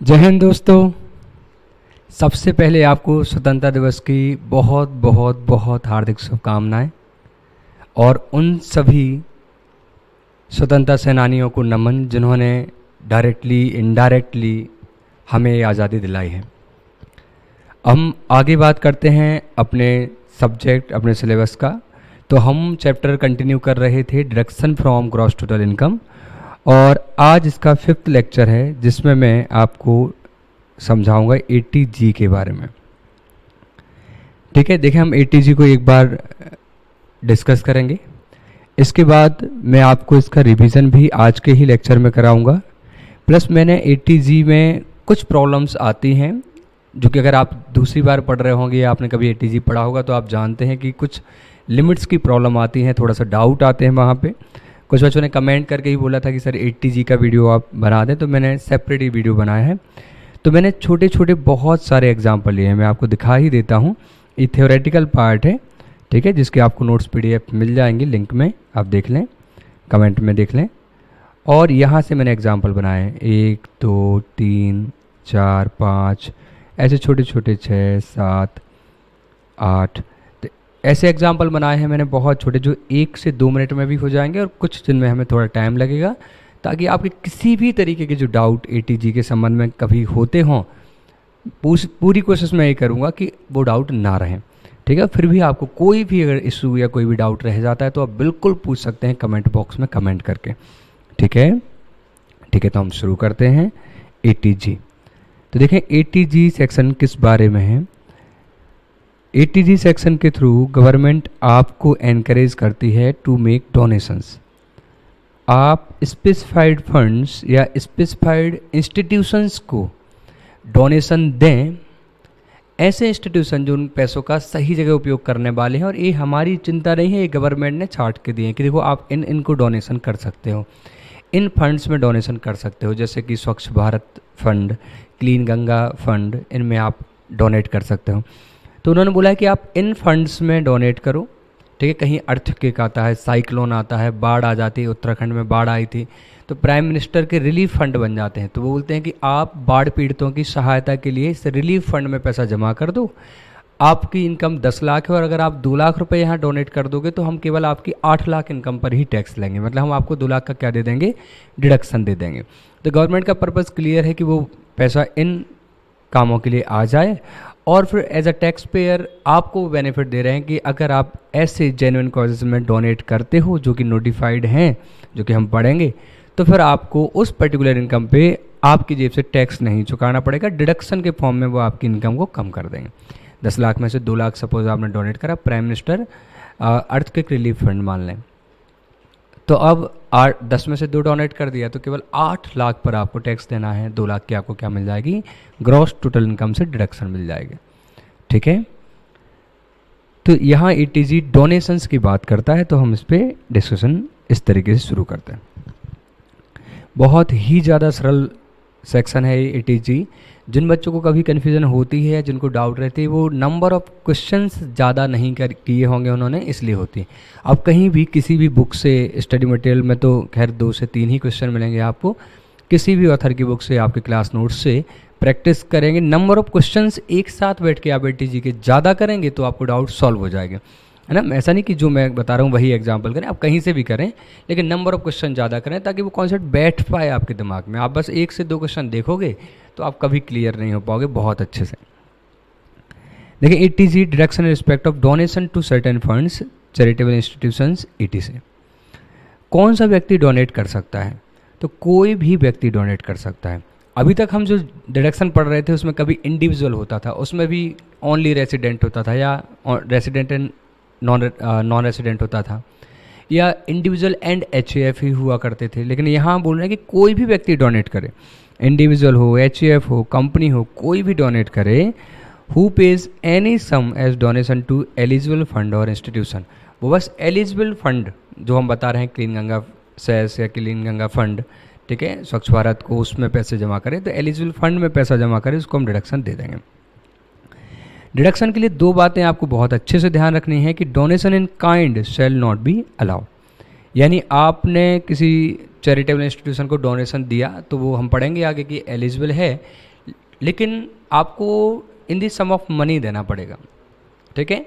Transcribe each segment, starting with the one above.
जय हिंद दोस्तों। सबसे पहले आपको स्वतंत्रता दिवस की बहुत बहुत बहुत हार्दिक शुभकामनाएं और उन सभी स्वतंत्रता सेनानियों को नमन जिन्होंने डायरेक्टली इनडायरेक्टली हमें आज़ादी दिलाई है। हम आगे बात करते हैं अपने सब्जेक्ट अपने सिलेबस का। तो हम चैप्टर कंटिन्यू कर रहे थे deduction from gross total income और आज इसका 5th लेक्चर है जिसमें मैं आपको समझाऊंगा ATG के बारे में। ठीक है, देखिए हम ATG को एक बार डिस्कस करेंगे। इसके बाद मैं आपको इसका रिवीजन भी आज के ही लेक्चर में कराऊंगा। प्लस मैंने ATG में कुछ प्रॉब्लम्स आती हैं जो कि अगर आप दूसरी बार पढ़ रहे होंगे या आपने कभी ATG पढ़ा होगा तो आप जानते हैं कि कुछ लिमिट्स की प्रॉब्लम आती हैं, थोड़ा सा डाउट आते हैं वहाँ पे। कुछ बच्चों ने कमेंट करके ही बोला था कि सर ATG का वीडियो आप बना दें, तो मैंने सेपरेट ही वीडियो बनाया है। तो मैंने छोटे छोटे बहुत सारे एग्जाम्पल लिए हैं, मैं आपको दिखा ही देता हूँ। ये थ्योरेटिकल पार्ट है, ठीक है, जिसके आपको नोट्स PDF मिल जाएंगे लिंक में, आप देख लें, कमेंट में देख लें। और यहाँ से मैंने एग्जाम्पल बनाए हैं 1 2 3 4 5 ऐसे छोटे छोटे 6 7 8 ऐसे एग्जाम्पल बनाए हैं मैंने बहुत छोटे, जो 1 से 2 मिनट में भी हो जाएंगे और कुछ जिनमें हमें थोड़ा टाइम लगेगा, ताकि आपके किसी भी तरीके के जो डाउट ATG के संबंध में कभी होते हों, पूरी कोशिश मैं ये करूँगा कि वो डाउट ना रहें। ठीक है, फिर भी आपको कोई भी अगर इशू या कोई भी डाउट रह जाता है तो आप बिल्कुल पूछ सकते हैं कमेंट बॉक्स में कमेंट करके। ठीक है, ठीक है, तो हम शुरू करते हैं ATG। तो देखें ATG सेक्शन किस बारे में है। ATG सेक्शन के थ्रू गवर्नमेंट आपको एनकरेज करती है टू मेक डोनेशंस। आप स्पेसिफाइड फंड्स या स्पेसिफाइड इंस्टीट्यूशंस को डोनेशन दें, ऐसे इंस्टीट्यूशन जो उन पैसों का सही जगह उपयोग करने वाले हैं। और ये हमारी चिंता नहीं है, ये गवर्नमेंट ने छांट के दिए हैं कि देखो आप इनको डोनेशन कर सकते हो, इन फंड्स में डोनेशन कर सकते हो, जैसे कि स्वच्छ Bharat fund, clean Ganga fund, इनमें आप डोनेट कर सकते हो। तो उन्होंने बोला है कि आप इन फंड्स में डोनेट करो। ठीक है, कहीं अर्थक्वेक आता है, साइक्लोन आता है, बाढ़ आ जाती है, उत्तराखंड में बाढ़ आई थी तो प्राइम मिनिस्टर के रिलीफ फंड बन जाते हैं। तो वो बोलते हैं कि आप बाढ़ पीड़ितों की सहायता के लिए इस रिलीफ फंड में पैसा जमा कर दो। आपकी इनकम 10 लाख है और अगर आप 2 लाख रुपए यहाँ डोनेट कर दोगे तो हम केवल आपकी 8 लाख इनकम पर ही टैक्स लेंगे, मतलब हम आपको 2 लाख का क्या दे देंगे, डिडक्शन दे देंगे। तो गवर्नमेंट का पर्पज़ क्लियर है कि वो पैसा इन कामों के लिए आ जाए और फिर एज अ टैक्स पेयर आपको बेनिफिट दे रहे हैं कि अगर आप ऐसे जेन्युइन कॉजेज में डोनेट करते हो जो कि नोटिफाइड हैं, जो कि हम पढ़ेंगे, तो फिर आपको उस पर्टिकुलर इनकम पे आपकी जेब से टैक्स नहीं चुकाना पड़ेगा, डिडक्शन के फॉर्म में वो आपकी इनकम को कम कर देंगे। 10 लाख में से 2 लाख सपोज आपने डोनेट करा prime minister earthquake relief fund मान लें, तो अब 10 में से 2 डोनेट कर दिया तो केवल 8 लाख पर आपको टैक्स देना है। 2 लाख की आपको क्या मिल जाएगी, ग्रॉस टोटल इनकम से डिडक्शन मिल जाएगी। ठीक है, तो यहाँ ATG डोनेशंस की बात करता है, तो हम इस पर डिस्कशन इस तरीके से शुरू करते हैं। बहुत ही ज़्यादा सरल सेक्शन है ये ATG। जिन बच्चों को कभी कन्फ्यूज़न होती है, जिनको डाउट रहती है, वो नंबर ऑफ़ क्वेश्चंस ज़्यादा नहीं किए होंगे उन्होंने, इसलिए होती है। अब कहीं भी किसी भी बुक से स्टडी मटेरियल में तो खैर 2 से 3 ही क्वेश्चन मिलेंगे आपको, किसी भी ऑथर की बुक से, आपके क्लास नोट्स से प्रैक्टिस करेंगे, नंबर ऑफ़ क्वेश्चंस एक साथ बैठ के आप ATG के ज़्यादा करेंगे तो आपको डाउट सॉल्व हो जाएगा, है ना। ऐसा नहीं कि जो मैं बता रहा हूँ वही एग्जाम्पल करें, आप कहीं से भी करें, लेकिन नंबर ऑफ़ क्वेश्चन ज़्यादा करें ताकि वो कॉन्सेप्ट बैठ पाए आपके दिमाग में। आप बस 1 से 2 क्वेश्चन देखोगे तो आप कभी क्लियर नहीं हो पाओगे बहुत अच्छे से। देखिए ATG deduction in respect of donation to certain funds, charitable institutions ETC। कौन सा व्यक्ति डोनेट कर सकता है, तो कोई भी व्यक्ति डोनेट कर सकता है। अभी तक हम जो डिडक्शन पढ़ रहे थे उसमें कभी इंडिविजुअल होता था, उसमें भी ओनली रेसिडेंट होता था या रेसिडेंट एंड नॉन रेसिडेंट होता था, या इंडिविजुअल एंड HAF ही हुआ करते थे। लेकिन यहाँ बोल रहे हैं कि कोई भी व्यक्ति डोनेट करे, इंडिविजुअल हो, HAF हो, कंपनी हो, कोई भी डोनेट करे, who pays any sum as donation to eligible fund और इंस्टीट्यूशन। वो बस एलिजिबल फंड जो हम बता रहे हैं, क्लीन गंगा सेस या क्लीन गंगा फंड, ठीक है, स्वच्छ भारत को, उसमें पैसे जमा करें, तो एलिजिबल फंड में पैसा जमा करें, उसको हम डिडक्शन दे देंगे। डिडक्शन के लिए 2 बातें आपको बहुत अच्छे से ध्यान रखनी है कि donation in kind shall not be allow. यानी आपने किसी चैरिटेबल इंस्टीट्यूशन को डोनेशन दिया तो वो हम पढ़ेंगे आगे कि एलिजिबल है, लेकिन आपको इन दी सम ऑफ मनी देना पड़ेगा, ठीक है।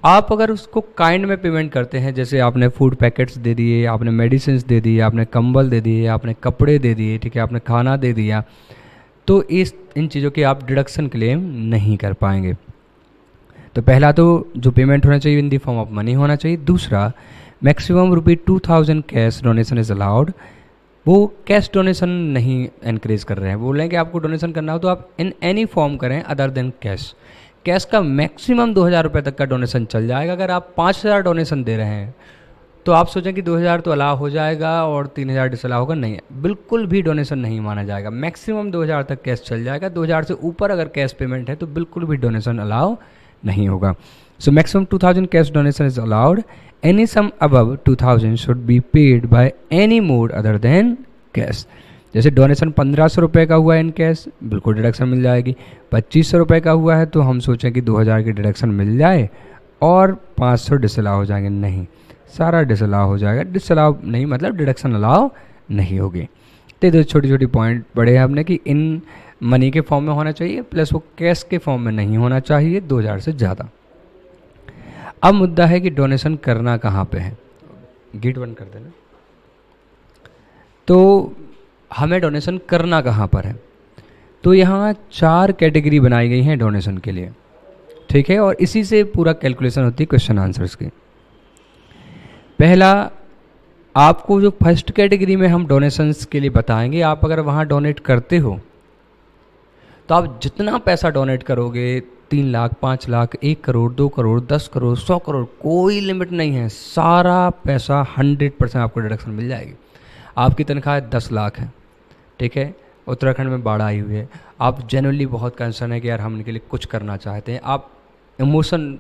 आप अगर उसको काइंड में पेमेंट करते हैं, जैसे आपने फूड पैकेट्स दे दिए, आपने मेडिसिन दे दिए, आपने कंबल दे दिए, आपने कपड़े दे दिए, ठीक है, आपने खाना दे दिया, तो इन चीज़ों की आप डिडक्शन क्लेम नहीं कर पाएंगे। तो पहला तो जो पेमेंट होना चाहिए इन दी फॉर्म ऑफ मनी होना चाहिए। दूसरा, maximum ₹2000 cash donation is allowed. वो कैश डोनेशन नहीं एनकरेज कर रहे हैं, बोल रहे हैं कि आपको डोनेशन करना हो तो आप इन एनी फॉर्म करें अदर देन कैश। कैश का मैक्सिमम 2000 रुपये तक का डोनेशन चल जाएगा। अगर आप 5000 डोनेशन दे रहे हैं तो आप सोचें कि 2000 तो अलाउ हो जाएगा और 3000 डिसअलाउ होगा, नहीं है, बिल्कुल भी डोनेशन नहीं माना जाएगा। मैक्सिमम 2000 तक कैश चल जाएगा। 2000 से ऊपर अगर कैश पेमेंट है तो बिल्कुल भी डोनेशन अलाउ नहीं होगा। So maximum 2000 cash donation is allowed. Any sum above 2000 should be paid by any mode other than cash. जैसे डोनेशन 1500 रुपये का हुआ इन कैश, बिल्कुल डिडक्शन मिल जाएगी। 2500 रुपये का हुआ है तो हम सोचें कि 2000 की डिडक्शन मिल जाए और 500 डिसअलाउ हो जाएंगे, नहीं, सारा डिसअलाउ हो जाएगा। डिसअलाउ नहीं मतलब डिडक्शन अलाउ नहीं होगी। तो ये छोटी छोटी पॉइंट पढ़े हैं हमने कि इन मनी के फॉर्म में होना चाहिए, प्लस वो कैश के फॉर्म में नहीं होना चाहिए 2000 से ज़्यादा। अब मुद्दा है कि डोनेशन करना कहाँ पे है। गेट बंद कर देना। तो हमें डोनेशन करना कहाँ पर है, तो यहाँ 4 कैटेगरी बनाई गई हैं डोनेशन के लिए, ठीक है, और इसी से पूरा कैलकुलेशन होती है क्वेश्चन आंसर्स की। पहला, आपको जो फर्स्ट कैटेगरी में हम डोनेशंस के लिए बताएंगे, आप अगर वहाँ डोनेट करते हो तो आप जितना पैसा डोनेट करोगे, 3 लाख, 5 लाख, 1 करोड़, 2 करोड़, 10 करोड़, 100 करोड़, कोई लिमिट नहीं है, सारा पैसा 100% आपको डिडक्शन मिल जाएगी। आपकी तनख्वाह 10 लाख है, ठीक है, उत्तराखंड में बाढ़ आई हुई है, आप जेन्युइनली बहुत कंसर्न है कि यार हम इनके लिए कुछ करना चाहते हैं, आप इमोशन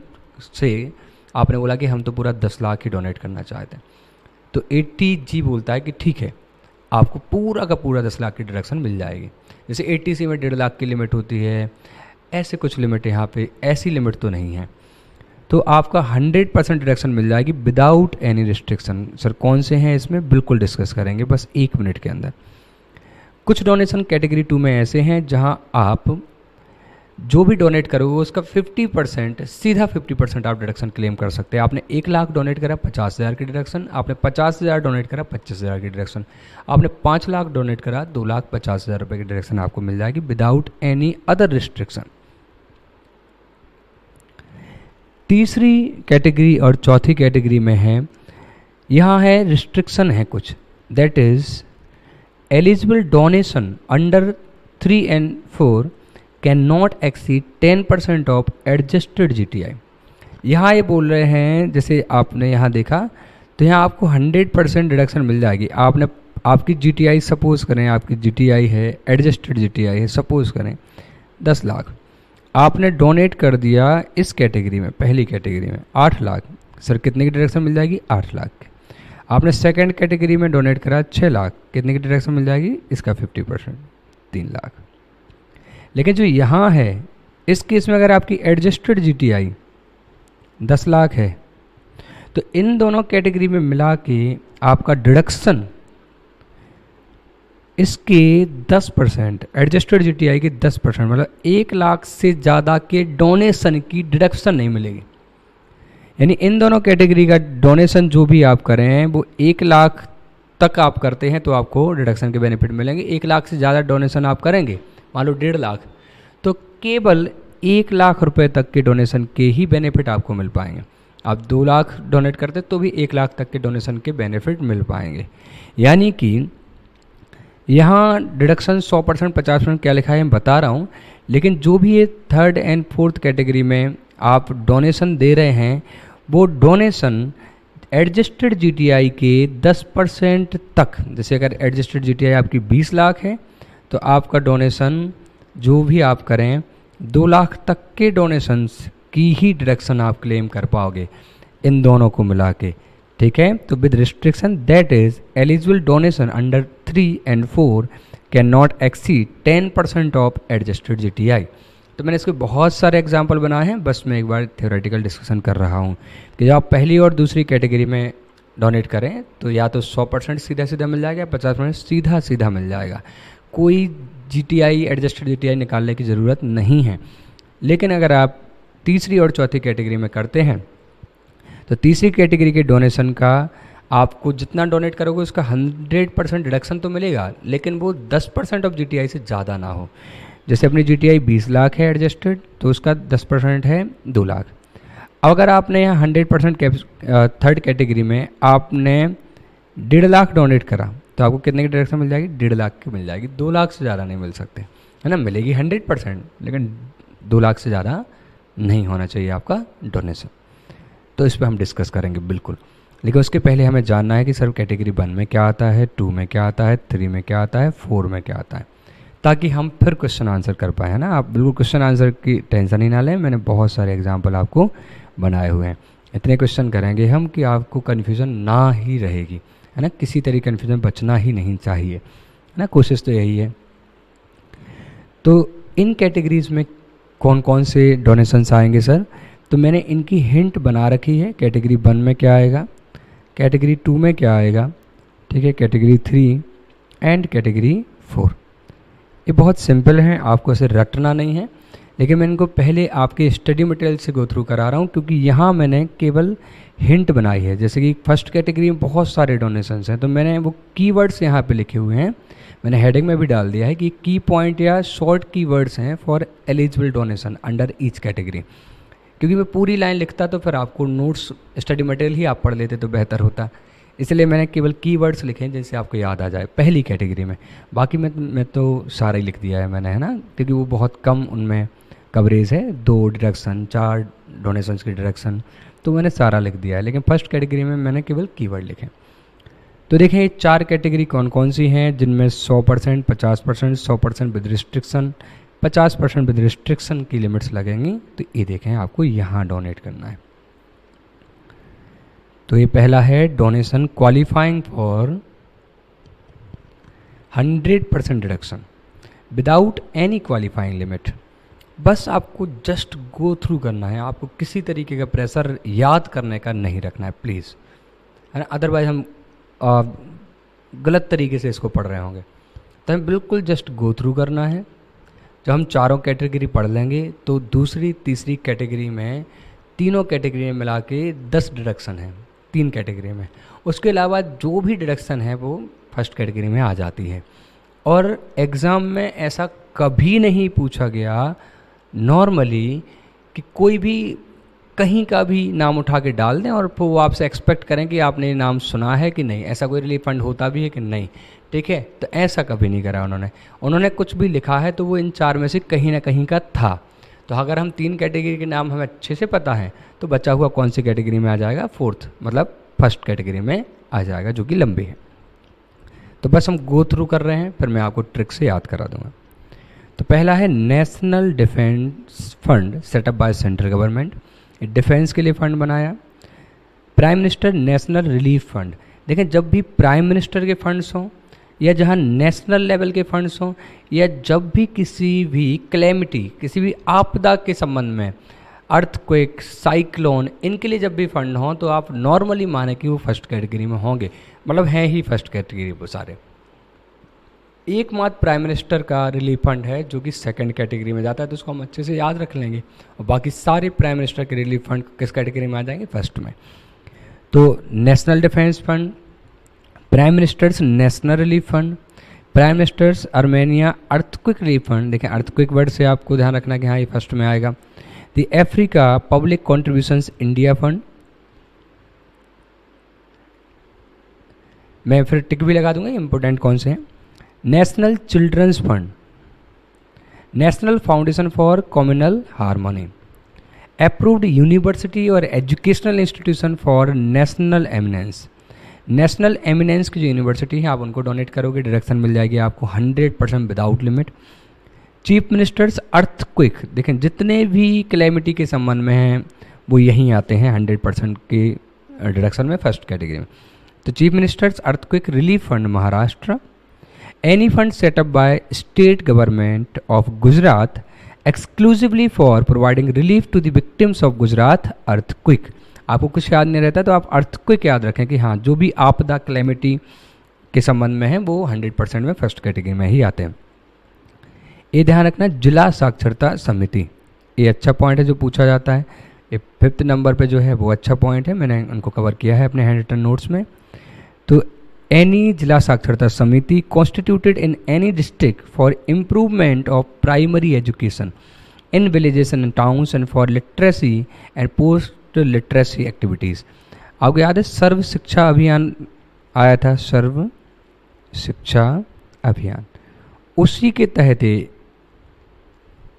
से आपने बोला कि हम तो पूरा 10 लाख ही डोनेट करना चाहते हैं, तो 80G बोलता है कि ठीक है, आपको पूरा का पूरा 10 लाख की डिडक्शन मिल जाएगी। जैसे 80C में 1.5 लाख की लिमिट होती है, ऐसे कुछ लिमिट यहाँ पे, ऐसी लिमिट तो नहीं है, तो आपका 100% डिडक्शन मिल जाएगी विदाउट एनी रिस्ट्रिक्शन। सर कौन से हैं इसमें, बिल्कुल डिस्कस करेंगे बस 1 मिनट के अंदर। कुछ डोनेशन कैटेगरी 2 में ऐसे हैं जहां आप जो भी डोनेट करोगे उसका 50%, सीधा 50% आप डिडक्शन क्लेम कर सकते हैं। आपने 1 लाख डोनेट करा 50,000 की डिडक्शन, आपने 50,000 डोनेट करा 25,000 की डिडक्शन, आपने 5 लाख डोनेट करा 2,50,000 रुपये की डिडक्शन आपको मिल जाएगी विदाउट एनी अदर रिस्ट्रिक्शन। तीसरी कैटेगरी और चौथी कैटेगरी में है, यहाँ है रिस्ट्रिक्शन है कुछ, that is eligible donation under 3 and 4 can not exceed 10% of adjusted GTI। यहाँ ये बोल रहे हैं, जैसे आपने यहाँ देखा तो यहाँ आपको 100% डिडक्शन मिल जाएगी। आपने आपकी GTI सपोज करें, आपकी GTI है, एडजस्टेड GTI है, सपोज करें 10 लाख, आपने डोनेट कर दिया इस कैटेगरी में, पहली कैटेगरी में 8 लाख, सर कितने की डिडक्शन मिल जाएगी, 8 लाख की। आपने सेकंड कैटेगरी में डोनेट करा 6 लाख, कितने की डिडक्शन मिल जाएगी, इसका 50%, 3 लाख। लेकिन जो यहाँ है इस केस में अगर आपकी एडजस्टेड GTI 10 लाख है तो इन दोनों कैटेगरी में मिला के आपका डिडक्शन इसके 10%, एडजस्टेड GTI के 10%, मतलब 1 लाख से ज़्यादा के डोनेशन की डिडक्शन नहीं मिलेगी। यानी इन दोनों कैटेगरी का डोनेशन जो भी आप करें हैं वो 1 लाख तक आप करते हैं तो आपको डिडक्शन के बेनिफिट मिलेंगे। 1 लाख से ज़्यादा डोनेशन आप करेंगे, मान लो 1.5 लाख, तो केवल 1 लाख रुपए तक के डोनेशन के ही बेनिफिट आपको मिल पाएंगे। आप 2 लाख डोनेट करते तो भी 1 लाख तक के डोनेशन के बेनिफिट मिल पाएंगे। यानी कि यहाँ डिडक्शन 100%, 50% क्या लिखा है मैं बता रहा हूँ, लेकिन जो भी ये 3rd and 4th कैटेगरी में आप डोनेशन दे रहे हैं वो डोनेशन एडजस्टेड GTI के 10% तक, जैसे अगर एडजस्टेड GTI आपकी 20 लाख है तो आपका डोनेशन जो भी आप करें 2 लाख तक के डोनेशंस की ही डिडक्शन आप क्लेम कर पाओगे इन दोनों को मिला के, ठीक है। तो with restriction that is eligible donation under 3 and 4 can not exceed 10% of adjusted GTI। तो मैंने इसके बहुत सारे एग्जाम्पल बनाए हैं, बस मैं एक बार थ्योरेटिकल डिस्कशन कर रहा हूँ कि जब आप पहली और दूसरी कैटेगरी में डोनेट करें तो या तो 100% सीधा सीधा मिल जाएगा, 50% सीधा सीधा मिल जाएगा, कोई जीटीआई, एडजस्टेड जीटीआई निकालने की ज़रूरत नहीं है। लेकिन अगर आप तीसरी और चौथी कैटेगरी में करते हैं तो तीसरी कैटेगरी के डोनेशन का आपको जितना डोनेट करोगे उसका 100% डिडक्शन तो मिलेगा, लेकिन वो 10% ऑफ जीटीआई से ज़्यादा ना हो। जैसे अपनी जीटीआई 20 लाख है एडजस्टेड, तो उसका 10% है 2 लाख। अब अगर आपने यहाँ 100% थर्ड कैटेगरी में आपने 1.5 लाख डोनेट करा तो आपको कितने की डिडक्शन मिल जाएगी? 1.5 लाख की मिल जाएगी। 2 लाख से ज़्यादा नहीं मिल सकते, है ना। मिलेगी 100%, लेकिन 2 लाख से ज़्यादा नहीं होना चाहिए आपका डोनेशन। तो इस पर हम डिस्कस करेंगे बिल्कुल, लेकिन उसके पहले हमें जानना है कि सर कैटेगरी 1 में क्या आता है, 2 में क्या आता है, 3 में क्या आता है, 4 में क्या आता है, ताकि हम फिर क्वेश्चन आंसर कर पाए, है ना। आप बिल्कुल क्वेश्चन आंसर की टेंशन ही ना लें, मैंने बहुत सारे एग्जाम्पल आपको बनाए हुए हैं। इतने क्वेश्चन करेंगे हम कि आपको कन्फ्यूज़न ना ही रहेगी, है ना। किसी तरह कन्फ्यूज़न बचना ही नहीं चाहिए, है ना। कोशिश तो यही है। तो इन कैटेगरीज में कौन कौन से डोनेशंस आएंगे सर? तो मैंने इनकी हिंट बना रखी है। कैटेगरी 1 में क्या आएगा, कैटेगरी 2 में क्या आएगा, ठीक है, कैटेगरी 3 एंड कैटेगरी 4। ये बहुत सिंपल हैं, आपको इसे रटना नहीं है, लेकिन मैं इनको पहले आपके स्टडी मटेरियल से गो थ्रू करा रहा हूँ, क्योंकि यहाँ मैंने केवल हिंट बनाई है। जैसे कि फर्स्ट कैटेगरी में बहुत सारे डोनेशंस हैं, तो मैंने वो कीवर्ड्स यहाँ पे लिखे हुए हैं, मैंने हेडिंग में भी डाल दिया है कि की पॉइंट या शॉर्ट कीवर्ड्स हैं for eligible donation under each category. क्योंकि मैं पूरी लाइन लिखता तो फिर आपको नोट्स स्टडी मटेरियल ही आप पढ़ लेते तो बेहतर होता, इसलिए मैंने केवल कीवर्ड्स लिखे हैं जिनसे आपको याद आ जाए पहली कैटेगरी में। बाकी मैं तो सारा ही लिख दिया है मैंने, है ना, क्योंकि वो बहुत कम उनमें कवरेज है, 2 डिडक्शन 4 डोनेशंस की डिडक्शन, तो मैंने सारा लिख दिया है। लेकिन फर्स्ट कैटेगरी में मैंने केवल कीवर्ड लिखे। तो देखें ये 4 कैटेगरी कौन कौन सी हैं, जिनमें 100%, 50%, 100% विद रिस्ट्रिक्शन, 50% विद रिस्ट्रिक्शन की लिमिट्स लगेंगी। तो ये देखें आपको यहाँ डोनेट करना है। तो ये पहला है donation qualifying for 100% deduction without any qualifying limit. बस आपको जस्ट गो थ्रू करना है, आपको किसी तरीके का प्रेशर याद करने का नहीं रखना है प्लीज़, है ना। अदरवाइज हम गलत तरीके से इसको पढ़ रहे होंगे। तो हमें बिल्कुल जस्ट गो थ्रू करना है। जब हम चारों कैटेगरी पढ़ लेंगे तो दूसरी तीसरी कैटेगरी में, तीनों कैटेगरी में मिला के 10 डिडक्शन है 3 कैटेगरी में। उसके अलावा जो भी डिडक्शन है वो फर्स्ट कैटेगरी में आ जाती है। और एग्ज़ाम में ऐसा कभी नहीं पूछा गया नॉर्मली कि कोई भी कहीं का भी नाम उठा के डाल दें और फिर वो आपसे एक्सपेक्ट करें कि आपने ये नाम सुना है कि नहीं, ऐसा कोई रिलीफ फंड होता भी है कि नहीं, ठीक है। तो ऐसा कभी नहीं करा उन्होंने कुछ भी लिखा है तो वो इन 4 में से कहीं ना कहीं का था। तो अगर हम 3 कैटेगरी के नाम हमें अच्छे से पता है तो बचा हुआ कौन सी कैटेगरी में आ जाएगा, 4th मतलब फर्स्ट कैटेगरी में आ जाएगा, जो कि लंबी है। तो बस हम गो थ्रू कर रहे हैं, फिर मैं आपको ट्रिक से याद करा दूंगा। तो पहला है national defence fund set up bye central government, defence के लिए फंड बनाया। Prime minister national relief fund, देखें जब भी प्राइम मिनिस्टर के फंड्स हों या जहां नेशनल लेवल के फंड्स हों या जब भी किसी भी क्लेमिटी, किसी भी आपदा के संबंध में, अर्थक्वेक, साइक्लोन, इनके लिए जब भी फंड हों तो आप नॉर्मली माने कि वो फर्स्ट कैटेगरी में होंगे, मतलब हैं ही फर्स्ट कैटेगरी वो सारे। एकमात्र प्राइम मिनिस्टर का रिलीफ फंड है जो कि सेकंड कैटेगरी में जाता है, तो उसको हम अच्छे से याद रख लेंगे। और बाकी सारे प्राइम मिनिस्टर के रिलीफ फंड किस कैटेगरी में आ जाएंगे, फर्स्ट में। तो national defence fund, prime ministers national relief fund, prime ministers Armenia earthquake relief fund, देखें अर्थक्विक वर्ड से आपको ध्यान रखना कि हाँ ये फर्स्ट में आएगा। The Africa public contributions India fund, मैं फिर टिक भी लगा दूंगा, इंपॉर्टेंट कौन से हैं। National children's fund, national foundation for communal harmony, approved university और educational institution for national eminence. National eminence की जो यूनिवर्सिटी है आप उनको डोनेट करोगे, डायरेक्शन मिल जाएगी आपको 100% without limit. Chief ministers earthquake, देखें जितने भी क्लेमिटी के संबंध में हैं वो यहीं आते हैं 100% के डायरेक्शन में, फर्स्ट कैटेगरी में। तो chief ministers earthquake relief fund Maharashtra, any fund set up by state government of Gujarat exclusively for providing relief to the victims of Gujarat earthquake. आपको कुछ याद नहीं रहता तो आप अर्थक्विक याद रखें कि हाँ जो भी आपदा क्लेमिटी के संबंध में है वो 100% में फर्स्ट कैटेगरी में ही आते हैं। ये ध्यान रखना, जिला साक्षरता समिति, ये अच्छा पॉइंट है जो पूछा जाता है। ये 5th नंबर पे जो है वो अच्छा पॉइंट है, मैंने उनको कवर किया है अपने हैंड रिटन नोट्स में। तो एनी जिला साक्षरता समिति constituted in any district for improvement of primary education in villages and towns and for literacy and post literacy activities. आपको याद है सर्व शिक्षा अभियान आया था, सर्व शिक्षा अभियान, उसी के तहत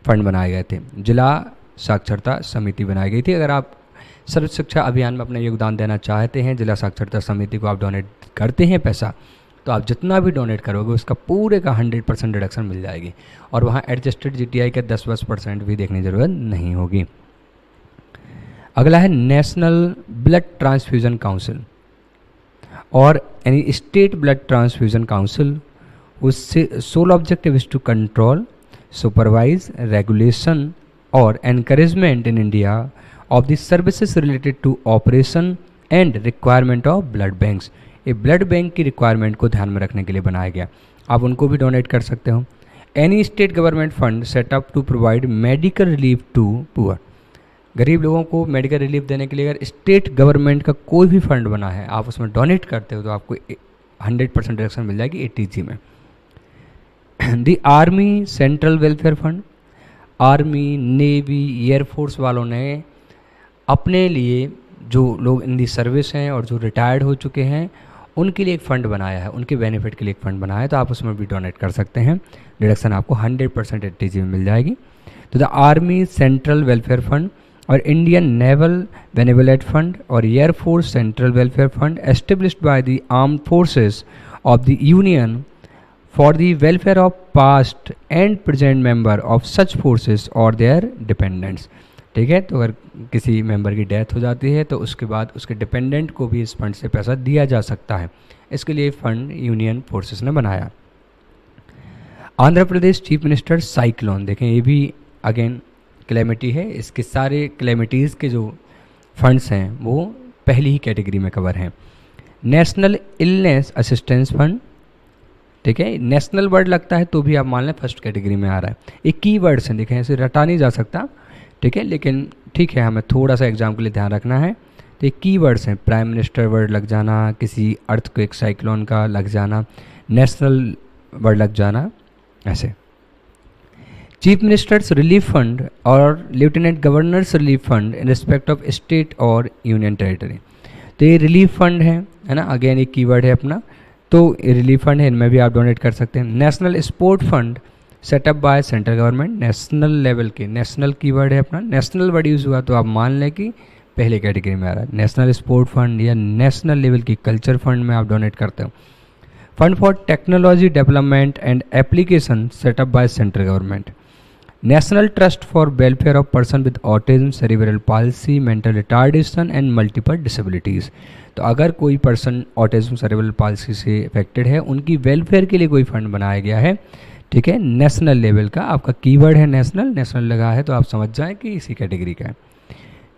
फंड बनाए गए थे, जिला साक्षरता समिति बनाई गई थी। अगर आप सर्व शिक्षा अभियान में अपना योगदान देना चाहते हैं, जिला साक्षरता समिति को आप डोनेट करते हैं पैसा, तो आप जितना भी डोनेट करोगे उसका पूरे का 100% रिडक्शन मिल जाएगी, और वहाँ एडजस्टेड GTI के 10% भी देखने की ज़रूरत नहीं होगी। अगला है नेशनल ब्लड ट्रांसफ्यूजन काउंसिल और यानी स्टेट ब्लड ट्रांसफ्यूजन काउंसिल, उससे sole objective is to control, supervise, regulation और encouragement in India of the services related to operation and requirement of blood banks. ये ब्लड बैंक की requirement को ध्यान में रखने के लिए बनाया गया। आप उनको भी डोनेट कर सकते हो। Any state government fund set up to provide medical relief to poor, गरीब लोगों को मेडिकल रिलीफ देने के लिए अगर स्टेट गवर्नमेंट का कोई भी फंड बना है, आप उसमें डोनेट करते हो तो आपको 100% रिडक्शन मिल जाएगी ATG में। The army central welfare fund, army, navy, air force वालों ने अपने लिए, जो लोग इन दी सर्विस हैं और जो रिटायर्ड हो चुके हैं, उनके लिए एक फ़ंड बनाया है, उनके बेनिफिट के लिए एक फ़ंड बनाया है, तो आप उसमें भी डोनेट कर सकते हैं। डिडक्शन आपको 100% ATG में मिल जाएगी। तो the army central welfare fund और इंडियन नेवल बेनेवलेंट फंड और air force central welfare fund established by the armed forces of the union for the welfare of past and present member of such forces और there dependents. ठीक है, तो अगर किसी member की death हो जाती है तो उसके बाद उसके डिपेंडेंट को भी इस फंड से पैसा दिया जा सकता है। इसके लिए फंड यूनियन फोर्सेस ने बनाया। Andhra Pradesh chief minister cyclone, देखें ये भी अगेन क्लेमिटी है, इसके सारे क्लेमिटीज़ के जो फंड्स हैं वो पहली ही कैटेगरी में कवर हैं। नेशनल इलनेस असिस्टेंस फंड, ठीक है, नेशनल वर्ड लगता है तो भी आप मान लें फर्स्ट कैटेगरी में आ रहा है। ये की वर्ड्स हैं, देखें ऐसे रटा नहीं जा सकता, ठीक है, लेकिन ठीक है हमें थोड़ा सा एग्जाम के लिए ध्यान रखना है। तो ये की वर्ड्स हैं, प्राइम मिनिस्टर वर्ड लग जाना, किसी अर्थक्वेक साइक्लोन का लग जाना, नेशनल वर्ड लग जाना, ऐसे। चीफ मिनिस्टर्स रिलीफ फंड और lieutenant governors relief fund in respect of state और यूनियन टेरिटरी, तो ये रिलीफ फंड है ना, अगेन एक कीवर्ड है अपना, तो ये रिलीफ फंड है, इनमें भी आप डोनेट कर सकते हैं। National sport fund set up bye central government, national level के, नेशनल कीवर्ड है अपना, नेशनल वर्ड यूज़ हुआ तो आप मान लें कि पहले कैटेगरी में आ रहा है। नेशनल स्पोर्ट फंड या नेशनल लेवल की कल्चर फंड में आप डोनेट करते हो। Fund for technology development and application setup bye central government. National trust for welfare of person with autism, cerebral palsy, mental retardation and multiple disabilities, तो अगर कोई person autism cerebral palsy से affected है, उनकी welfare के लिए कोई fund बनाया गया है, ठीक है, नेशनल लेवल का। आपका कीवर्ड है नेशनल, नेशनल लगा है तो आप समझ जाएं कि इसी कैटेगरी का है।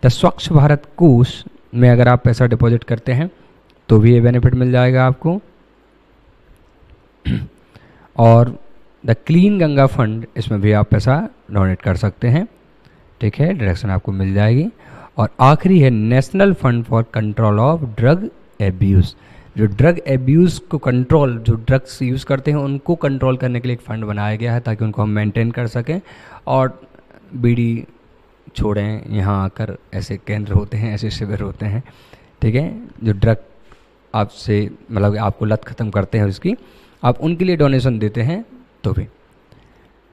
द स्वच्छ भारत कोष में अगर आप पैसा डिपॉजिट करते हैं तो भी ये बेनिफिट मिल जाएगा आपको। और द क्लीन गंगा फंड, इसमें भी आप पैसा डोनेट कर सकते हैं, ठीक है, डायरेक्शन आपको मिल जाएगी। और आखिरी है national fund for control of drug abuse, जो ड्रग एब्यूज़ को कंट्रोल, जो ड्रग्स यूज़ करते हैं उनको कंट्रोल करने के लिए एक फ़ंड बनाया गया है ताकि उनको हम मेंटेन कर सकें और बीड़ी छोड़ें। यहाँ आकर ऐसे केंद्र होते हैं, ऐसे शिविर होते हैं, ठीक है, जो ड्रग आपसे मतलब आपको लत ख़त्म करते हैं उसकी, आप उनके लिए डोनेशन देते हैं तो भी।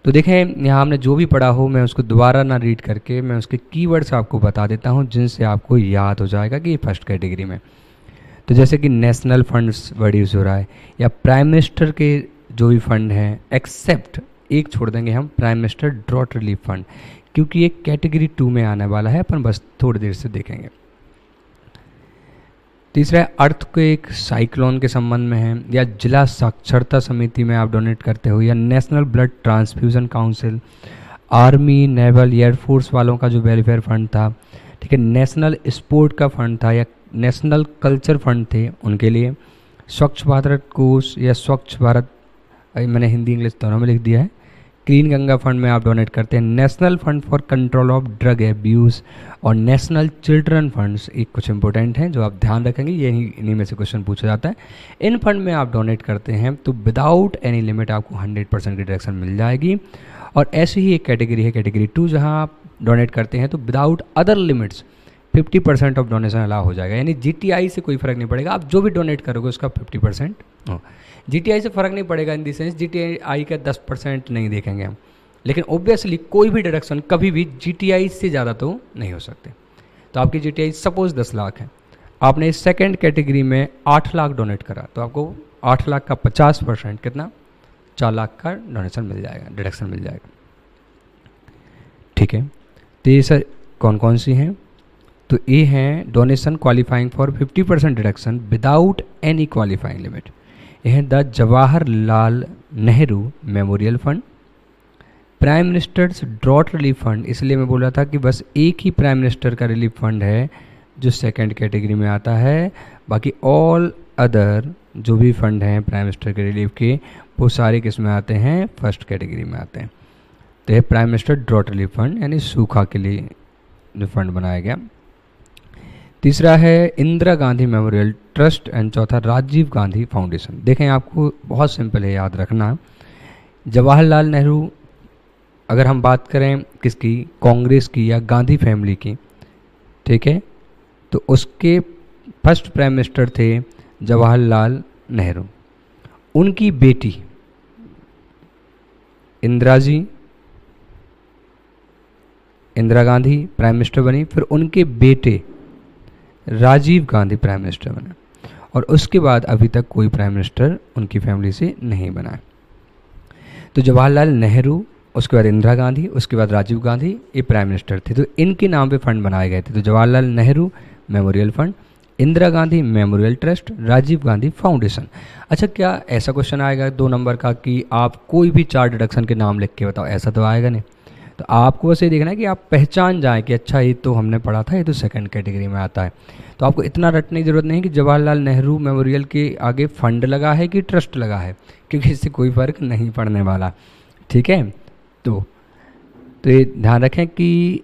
तो देखें यहाँ हमने जो भी पढ़ा हो मैं उसको दोबारा ना रीड करके मैं उसके कीवर्ड्स आपको बता देता हूँ जिनसे आपको याद हो जाएगा कि ये फर्स्ट कैटेगरी में। तो जैसे कि नेशनल फंड्स वर्ड यूज़ हो रहा है, या प्राइम मिनिस्टर के जो भी फंड हैं, एक्सेप्ट एक छोड़ देंगे हम, prime minister drought relief fund, क्योंकि ये कैटेगरी 2 में आने वाला है, अपन बस थोड़ी देर से देखेंगे। तीसरा है अर्थक्वेक साइक्लोन के संबंध में है, या जिला साक्षरता समिति में आप डोनेट करते हो, या national blood transfusion council, army, naval, air force वालों का जो वेलफेयर फंड था, ठीक है, नेशनल स्पोर्ट का फंड था, या नेशनल कल्चर फंड थे उनके लिए, स्वच्छ भारत कोष या स्वच्छ भारत, मैंने हिंदी इंग्लिश दोनों में लिख दिया है, क्लीन गंगा फंड में आप डोनेट करते हैं, national fund for control of drug abuse और नेशनल चिल्ड्रन फंड्स एक कुछ इंपॉर्टेंट हैं जो आप ध्यान रखेंगे, ये इन्हीं में से क्वेश्चन पूछा जाता है। इन फंड में आप डोनेट करते हैं तो विदाउट एनी लिमिट आपको 100% की डिडक्शन मिल जाएगी। और ऐसी ही एक कैटेगरी है कैटेगरी 2, जहाँ आप डोनेट करते हैं तो without other limits 50% of donation allow हो जाएगा, यानी जीटीआई से कोई फ़र्क नहीं पड़ेगा, आप जो भी डोनेट करोगे उसका 50% हो। जीटीआई से फ़र्क नहीं पड़ेगा इन दी सेंस जीटीआई का 10% नहीं देखेंगे हम, लेकिन ऑब्वियसली कोई भी डिडक्शन कभी भी जीटीआई से ज़्यादा तो नहीं हो सकते। तो आपकी जीटीआई सपोज 10 लाख है, आपने इस सेकेंड कैटेगरी में 8 लाख डोनेट करा तो आपको 8 लाख का 50% कितना 4 लाख का डोनेशन मिल जाएगा, डिडक्शन मिल जाएगा। ठीक है, तो ये सर कौन कौन सी हैं? तो ये हैं donation qualifying for 50% deduction without any qualifying limit. ये हैं the Jawaharlal Nehru memorial fund, prime ministers drought relief fund, इसलिए मैं बोल रहा था कि बस एक ही प्राइम मिनिस्टर का रिलीफ फंड है जो सेकंड कैटेगरी में आता है, बाकी ऑल अदर जो भी फंड हैं प्राइम मिनिस्टर के रिलीफ के वो सारे किस में आते हैं? फर्स्ट कैटेगरी में आते हैं। तो ये prime minister drought relief fund यानी सूखा के लिए जो फंड बनाया गया। तीसरा है Indira Gandhi memorial trust and चौथा राजीव गांधी फाउंडेशन। देखें आपको बहुत सिंपल है याद रखना, जवाहरलाल नेहरू अगर हम बात करें किसकी, कांग्रेस की या गांधी फैमिली की, ठीक है, तो उसके फर्स्ट प्राइम मिनिस्टर थे जवाहरलाल नेहरू। उनकी बेटी इंदिरा गांधी प्राइम मिनिस्टर बनी, फिर उनके बेटे राजीव गांधी प्राइम मिनिस्टर बने, और उसके बाद अभी तक कोई प्राइम मिनिस्टर उनकी फैमिली से नहीं बना। तो जवाहरलाल नेहरू, उसके बाद इंदिरा गांधी, उसके बाद राजीव गांधी, ये प्राइम मिनिस्टर थे। तो इनके नाम पे फंड बनाए गए थे। तो Jawaharlal Nehru memorial fund, Indira Gandhi memorial trust, Rajiv Gandhi foundation. अच्छा, क्या ऐसा क्वेश्चन आएगा 2 नंबर का कि आप कोई भी 4 डिडक्शन के नाम लिख के बताओ? ऐसा तो आएगा नहीं। तो आपको बस ये देखना है कि आप पहचान जाएं कि अच्छा ये तो हमने पढ़ा था, ये तो सेकंड कैटेगरी में आता है। तो आपको इतना रटने की ज़रूरत नहीं कि जवाहरलाल नेहरू मेमोरियल के आगे फंड लगा है कि ट्रस्ट लगा है, क्योंकि इससे कोई फ़र्क नहीं पड़ने वाला। ठीक है, तो ये ध्यान रखें कि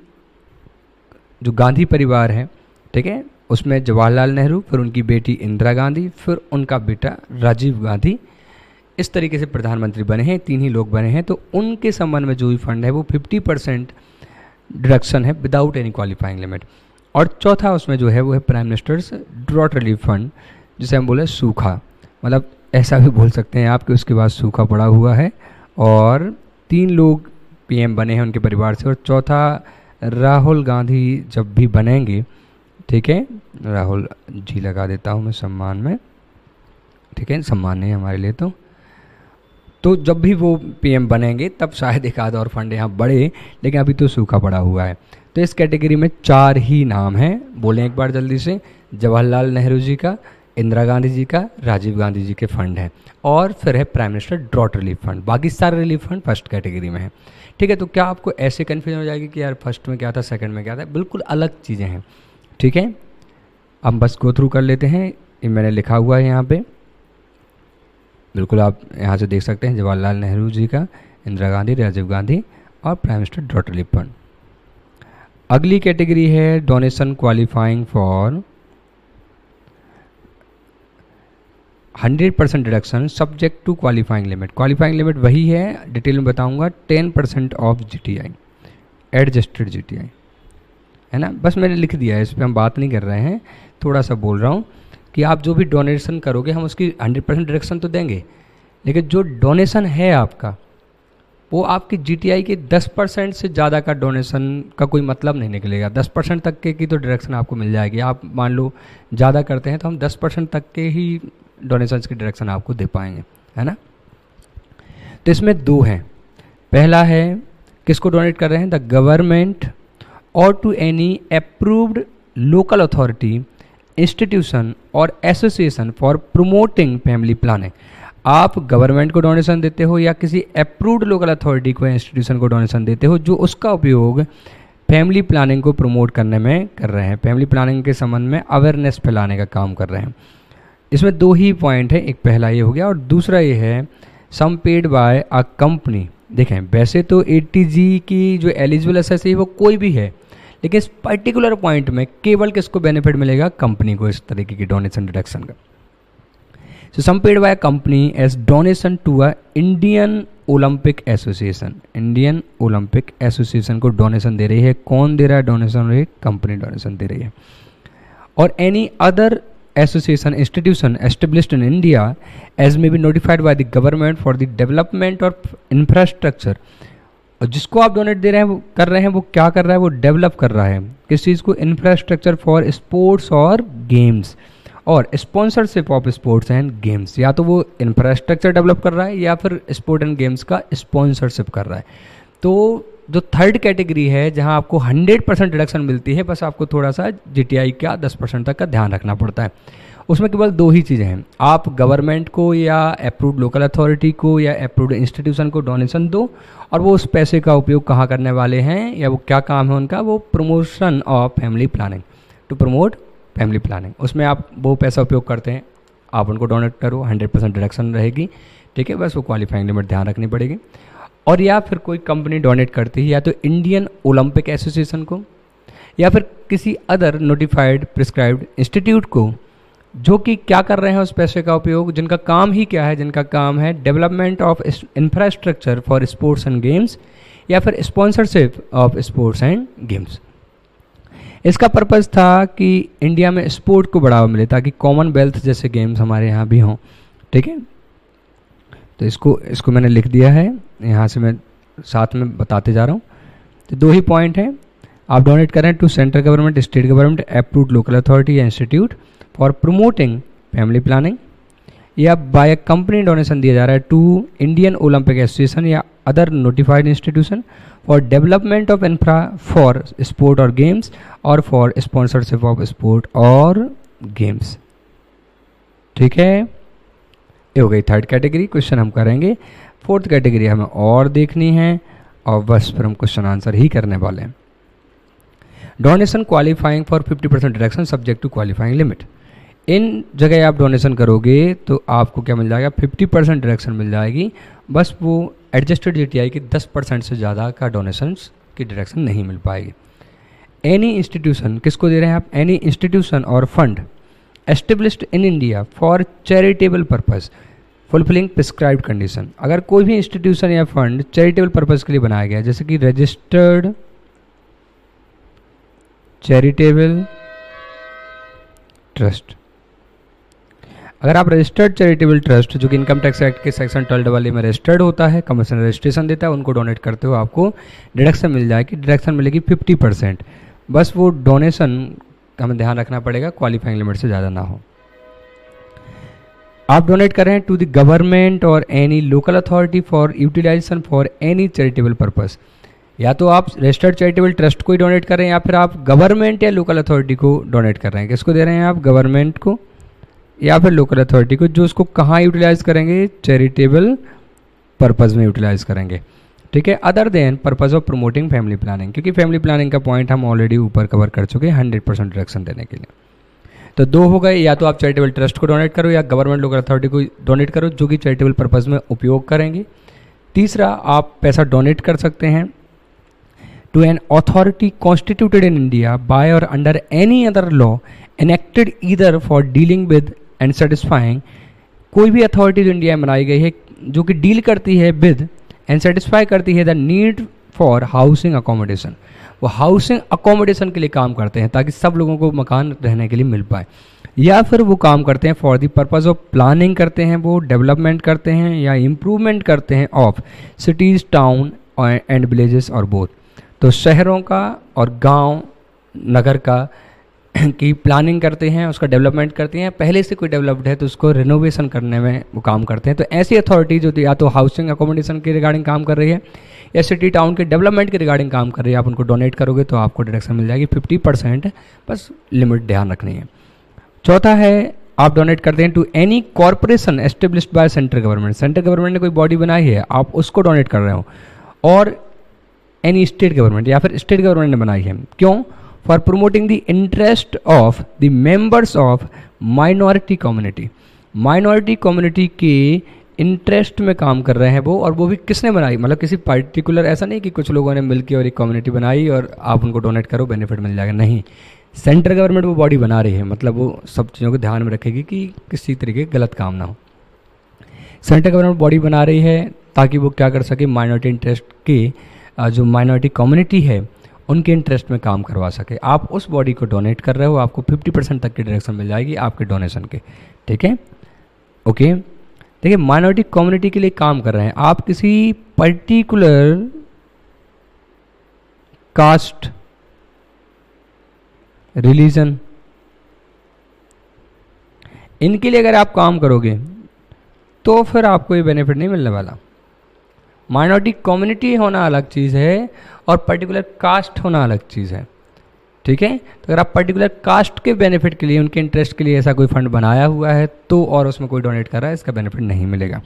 जो गांधी परिवार है, ठीक है, उसमें जवाहरलाल नेहरू, फिर उनकी बेटी इंदिरा गांधी, फिर उनका बेटा राजीव गांधी, इस तरीके से प्रधानमंत्री बने हैं, 3 ही लोग बने हैं। तो उनके संबंध में जो भी फंड है वो 50% डिडक्शन है विदाउट एनी क्वालिफाइंग लिमिट। और चौथा उसमें जो है वो है prime ministers drought relief fund, जिसे हम बोले सूखा, मतलब ऐसा भी बोल सकते हैं आप कि उसके बाद सूखा पड़ा हुआ है और 3 लोग पीएम बने हैं उनके परिवार से, और चौथा राहुल गांधी जब भी बनेंगे, ठीक है, राहुल जी लगा देता हूँ मैं सम्मान में, ठीक है, सम्मान नहीं हमारे लिए, तो जब भी वो पीएम बनेंगे तब शायद एक आध और फंड यहाँ बढ़े, लेकिन अभी तो सूखा पड़ा हुआ है। तो इस कैटेगरी में 4 ही नाम हैं, बोलें एक बार जल्दी से, जवाहरलाल नेहरू जी का, इंदिरा गांधी जी का, राजीव गांधी जी के फंड हैं, और फिर है prime minister drought relief fund. बाकी सारे रिलीफ फंड फर्स्ट कैटेगरी में है। ठीक है, तो क्या आपको ऐसे कन्फ्यूजन हो जाएगी कि यार फर्स्ट में क्या था, सेकंड में क्या था? बिल्कुल अलग चीज़ें हैं। ठीक है, अब बस गो थ्रू कर लेते हैं। ये मैंने लिखा हुआ है यहाँ पे, बिल्कुल आप यहाँ से देख सकते हैं, जवाहरलाल नेहरू जी का, इंदिरा गांधी, राजीव गांधी और prime minister drought relief fund. अगली कैटेगरी है donation qualifying for 100% deduction subject to qualifying limit. Qualifying limit वही है, डिटेल में बताऊंगा, 10% ऑफ जीटीआई, एडजस्टेड जीटीआई, है ना। बस मैंने लिख दिया है, इस पर हम बात नहीं कर रहे हैं, थोड़ा सा बोल रहा हूँ कि आप जो भी डोनेशन करोगे हम उसकी 100% डिडक्शन तो देंगे, लेकिन जो डोनेशन है आपका वो आपकी जीटीआई के 10% से ज़्यादा का डोनेशन का कोई मतलब नहीं निकलेगा। 10% तक के की तो डिडक्शन आपको मिल जाएगी। आप मान लो ज़्यादा करते हैं तो हम 10% तक के ही डोनेशंस की डिडक्शन आपको दे पाएंगे, है ना। तो इसमें 2 हैं। पहला है किसको डोनेट कर रहे हैं? द गवर्नमेंट और to any approved local authority, institution और association for promoting family planning. आप गवर्नमेंट को डोनेशन देते हो या किसी अप्रूव्ड लोकल अथॉरिटी को, इंस्टीट्यूशन को डोनेशन देते हो जो उसका उपयोग फैमिली प्लानिंग को प्रमोट करने में कर रहे हैं, फैमिली प्लानिंग के संबंध में अवेयरनेस फैलाने का काम कर रहे हैं। इसमें 2 ही पॉइंट है, एक पहला ये हो गया और दूसरा ये है सम पेड बाय अ कंपनी देखें वैसे तो 80G की जो एलिजिबल एसएससी है वो कोई भी है, लेकिन इस पर्टिकुलर पॉइंट में केवल किसको बेनिफिट मिलेगा, कंपनी को इस तरीके की डोनेशन डिडक्शन का। So sum paid by company as donation to a Indian Olympic association, Indian Olympic association को डोनेशन दे रही है। कौन दे रहा है डोनेशन? कंपनी डोनेशन दे रही है। और any other association institution established in India as may be notified by the government for the development of infrastructure। और जिसको आप डोनेट दे रहे हैं वो कर रहे हैं, वो क्या कर रहा है, वो डेवलप कर रहा है किस चीज़ को, इंफ्रास्ट्रक्चर फॉर स्पोर्ट्स और गेम्स और sponsorship of sports and games. या तो वो इंफ्रास्ट्रक्चर डेवलप कर रहा है या फिर स्पोर्ट एंड गेम्स का स्पॉन्सरशिप कर रहा है। तो जो थर्ड कैटेगरी है जहां आपको 100% डिडक्शन मिलती है, बस आपको थोड़ा सा जीटीआई का 10% तक का ध्यान रखना पड़ता है। उसमें केवल दो ही चीज़ें हैं, आप गवर्नमेंट को या अप्रूव्ड लोकल अथॉरिटी को या अप्रूव्ड इंस्टीट्यूशन को डोनेशन दो, और वो उस पैसे का उपयोग कहाँ करने वाले हैं या वो क्या काम है उनका, वो promotion of family planning, to promote family planning. उसमें आप वो पैसा उपयोग करते हैं, आप उनको डोनेट करो, 100% डिडक्शन रहेगी, ठीक है। बस वो क्वालिफाइंग लिमिट ध्यान रखनी पड़ेगी। और या फिर कोई कंपनी डोनेट करती है या तो इंडियन ओलंपिक एसोसिएशन को या फिर किसी अदर नोटिफाइड प्रिस्क्राइब्ड इंस्टीट्यूट को, जो कि क्या कर रहे हैं उस पैसे का उपयोग, जिनका काम ही क्या है, जिनका काम है development of infrastructure for sports and games या फिर sponsorship of sports and games. इसका पर्पज़ था कि इंडिया में स्पोर्ट को बढ़ावा मिले ताकि कॉमनवेल्थ जैसे गेम्स हमारे यहाँ भी हों, ठीक है। तो इसको मैंने लिख दिया है, यहाँ से मैं साथ में बताते जा रहा हूँ। तो दो ही पॉइंट हैं, आप डोनेट करें to central government, state government, approved local authority या institute for promoting family planning, या बाय कंपनी डोनेशन दिया जा रहा है टू इंडियन ओलंपिक एसोसिएशन या other notified institution for development of infra for sport और गेम्स और फॉर स्पॉन्सरशिप ऑफ स्पोर्ट और गेम्स, ठीक है। ये हो गई थर्ड कैटेगरी, क्वेश्चन हम करेंगे। फोर्थ कैटेगरी हमें और देखनी है और बस फिर हम क्वेश्चन आंसर ही करने वाले हैं। Donation qualifying for 50% deduction subject to qualifying limit. इन जगह आप डोनेशन करोगे तो आपको क्या मिल जाएगा, 50% डिडक्शन मिल जाएगी, बस वो एडजस्टेड जीटीआई की 10% से ज़्यादा का डोनेशन की डिडक्शन नहीं मिल पाएगी। एनी इंस्टीट्यूशन, किसको दे रहे हैं आप, एनी इंस्टीट्यूशन और fund established in India for charitable purpose fulfilling prescribed condition. अगर कोई भी इंस्टीट्यूशन या फंड चैरिटेबल पर्पज़ के लिए बनाया गया है, जैसे कि रजिस्टर्ड चैरिटेबल ट्रस्ट, अगर आप रजिस्टर्ड चैरिटेबल ट्रस्ट जो कि इनकम टैक्स एक्ट के सेक्शन 12 वाले में रजिस्टर्ड होता है, कमीशन रजिस्ट्रेशन देता है, उनको डोनेट करते हो आपको डिडक्शन मिल जाएगी। डिडक्शन मिलेगी 50%, बस वो डोनेशन हमें ध्यान रखना पड़ेगा क्वालिफाइंग लिमिट से ज़्यादा ना हो। आप डोनेट कर रहे हैं टू द गवर्नमेंट और any local authority for utilization for any charitable purpose, या तो आप रजिस्टर्ड चैरिटेबल ट्रस्ट को ही डोनेट कर रहे हैं या फिर आप गवर्नमेंट या लोकल अथॉरिटी को डोनेट कर रहे हैं। किसको दे रहे हैं आप, गवर्नमेंट को या फिर लोकल अथॉरिटी को, जो उसको कहाँ यूटिलाइज करेंगे, चैरिटेबल पर्पज़ में यूटिलाइज करेंगे, ठीक है। Other than purpose of promoting family planning, क्योंकि फैमिली प्लानिंग का पॉइंट हम ऑलरेडी ऊपर कवर कर चुके हैं 100% डिडक्शन देने के लिए। तो दो हो गए, या तो आप चैरिटेबल ट्रस्ट को डोनेट करो या गवर्नमेंट लोकल अथॉरिटी को डोनेट करो जो कि चैरिटेबल पर्पज़ में उपयोग करेंगे। तीसरा, आप पैसा डोनेट कर सकते हैं to an authority constituted in India by और under any other law enacted either for dealing with and satisfying, कोई भी अथॉरिटी जो इंडिया में बनाई गई है जो कि डील करती है विद एंड सेटिस्फाई करती है the need for housing accommodation, वो हाउसिंग अकोमोडेशन के लिए काम करते हैं ताकि सब लोगों को मकान रहने के लिए मिल पाए, या फिर वो काम करते हैं for the purpose of planning करते हैं, वो डेवलपमेंट करते हैं या इम्प्रूवमेंट करते हैं of cities, town and villages और बोथ। तो शहरों का और गांव नगर का की प्लानिंग करते हैं, उसका डेवलपमेंट करते हैं, पहले से कोई डेवलप्ड है तो उसको रिनोवेशन करने में वो काम करते हैं। तो ऐसी अथॉरिटी जो या तो हाउसिंग अकोमोडेशन के रिगार्डिंग काम कर रही है या सिटी टाउन के डेवलपमेंट के रिगार्डिंग काम कर रही है, आप उनको डोनेट करोगे तो आपको डिडक्शन मिल जाएगी 50%, बस लिमिट ध्यान रखनी है। चौथा है, आप डोनेट करते हैं to any corporation established by central government, central government ने कोई बॉडी बनाई है आप उसको डोनेट कर रहे हो, और एनी स्टेट गवर्नमेंट या फिर स्टेट गवर्नमेंट ने बनाई है, क्यों, for promoting the interest of the members of minority community, minority community के इंटरेस्ट में काम कर रहे हैं वो, और वो भी किसने बनाई, मतलब किसी पर्टिकुलर, ऐसा नहीं कि कुछ लोगों ने मिलकर और एक कम्युनिटी बनाई और आप उनको डोनेट करो बेनिफिट मिल जाएगा, नहीं। सेंट्रल गवर्नमेंट वो बॉडी बना रही है, मतलब वो सब चीज़ों को ध्यान में रखेगी कि किसी तरीके की गलत काम ना हो। सेंट्रल गवर्नमेंट बॉडी बना रही है ताकि वो क्या कर सके, माइनॉरिटी इंटरेस्ट के जो माइनॉरिटी कम्युनिटी है उनके इंटरेस्ट में काम करवा सके। आप उस बॉडी को डोनेट कर रहे हो, आपको 50% तक की डायरेक्शन मिल जाएगी आपके डोनेशन के, ठीक है, ओके। देखिए माइनॉरिटी कम्युनिटी के लिए काम कर रहे हैं, आप किसी पर्टिकुलर कास्ट, रिलीजन, इनके लिए अगर आप काम करोगे तो फिर आपको ये बेनिफिट नहीं मिलने वाला। माइनॉरिटी कम्युनिटी होना अलग चीज़ है और पर्टिकुलर कास्ट होना अलग चीज़ है, ठीक है। तो अगर आप पर्टिकुलर कास्ट के बेनिफिट के लिए, उनके इंटरेस्ट के लिए ऐसा कोई फंड बनाया हुआ है तो, और उसमें कोई डोनेट कर रहा है, इसका बेनिफिट नहीं मिलेगा।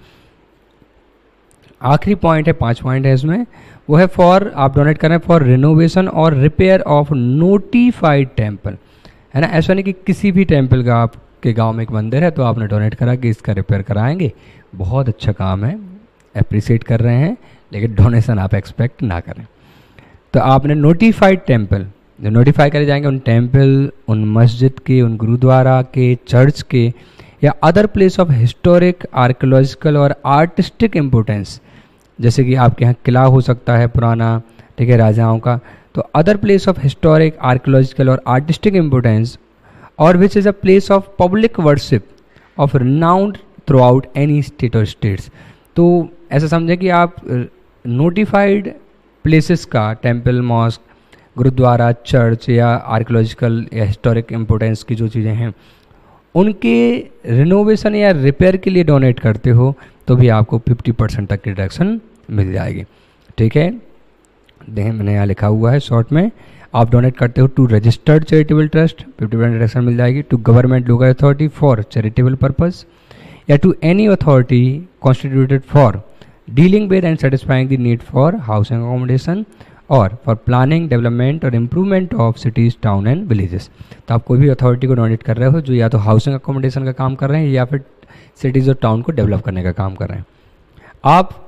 आखिरी पॉइंट है, 5 पॉइंट है इसमें, वो है फॉर, आप डोनेट कर रहे हैं फॉर रिनोवेशन और रिपेयर ऑफ नोटिफाइड टेम्पल, है ना। ऐसा नहीं कि किसी भी टेम्पल का, आपके गांव में एक मंदिर है तो आपने डोनेट करा कि इसका रिपेयर कराएंगे, बहुत अच्छा काम है, अप्रिशिएट कर रहे हैं, लेकिन डोनेशन आप एक्सपेक्ट ना करें। तो आपने नोटिफाइड टेम्पल, जो नोटिफाई करे जाएंगे उन टेम्पल, उन मस्जिद के, उन गुरुद्वारा के, चर्च के, या other place of historic, archaeological और आर्टिस्टिक इम्पोर्टेंस, जैसे कि आपके यहाँ किला हो सकता है पुराना, ठीक है, राजाओं का, तो other place of historic, archaeological और आर्टिस्टिक इम्पोर्टेंस, और which is a place of public worship of renowned through out any state और स्टेट्स। तो ऐसा समझें कि आप नोटिफाइड प्लेसेस का, टेम्पल, मॉस्क, गुरुद्वारा, चर्च या आर्कियोलॉजिकल या हिस्टोरिक इम्पोर्टेंस की जो चीज़ें हैं, उनके रिनोवेशन या रिपेयर के लिए डोनेट करते हो तो भी आपको 50% तक की डिडक्शन मिल जाएगी, ठीक है। देखें मैंने यहाँ लिखा हुआ है शॉर्ट में, आप डोनेट करते हो to registered charitable trust, 50% deduction मिल जाएगी, to government local authority for charitable purpose, या to any authority constituted for dealing with and satisfying the need for housing accommodation और फॉर प्लानिंग, डेवलपमेंट और improvement of cities, town and villages. तो आप कोई भी authority को donate कर रहे हो जो या तो हाउसिंग अकोमोडेशन का काम कर रहे हैं या फिर सिटीज़ और टाउन को डेवलप करने का काम कर रहे हैं। आप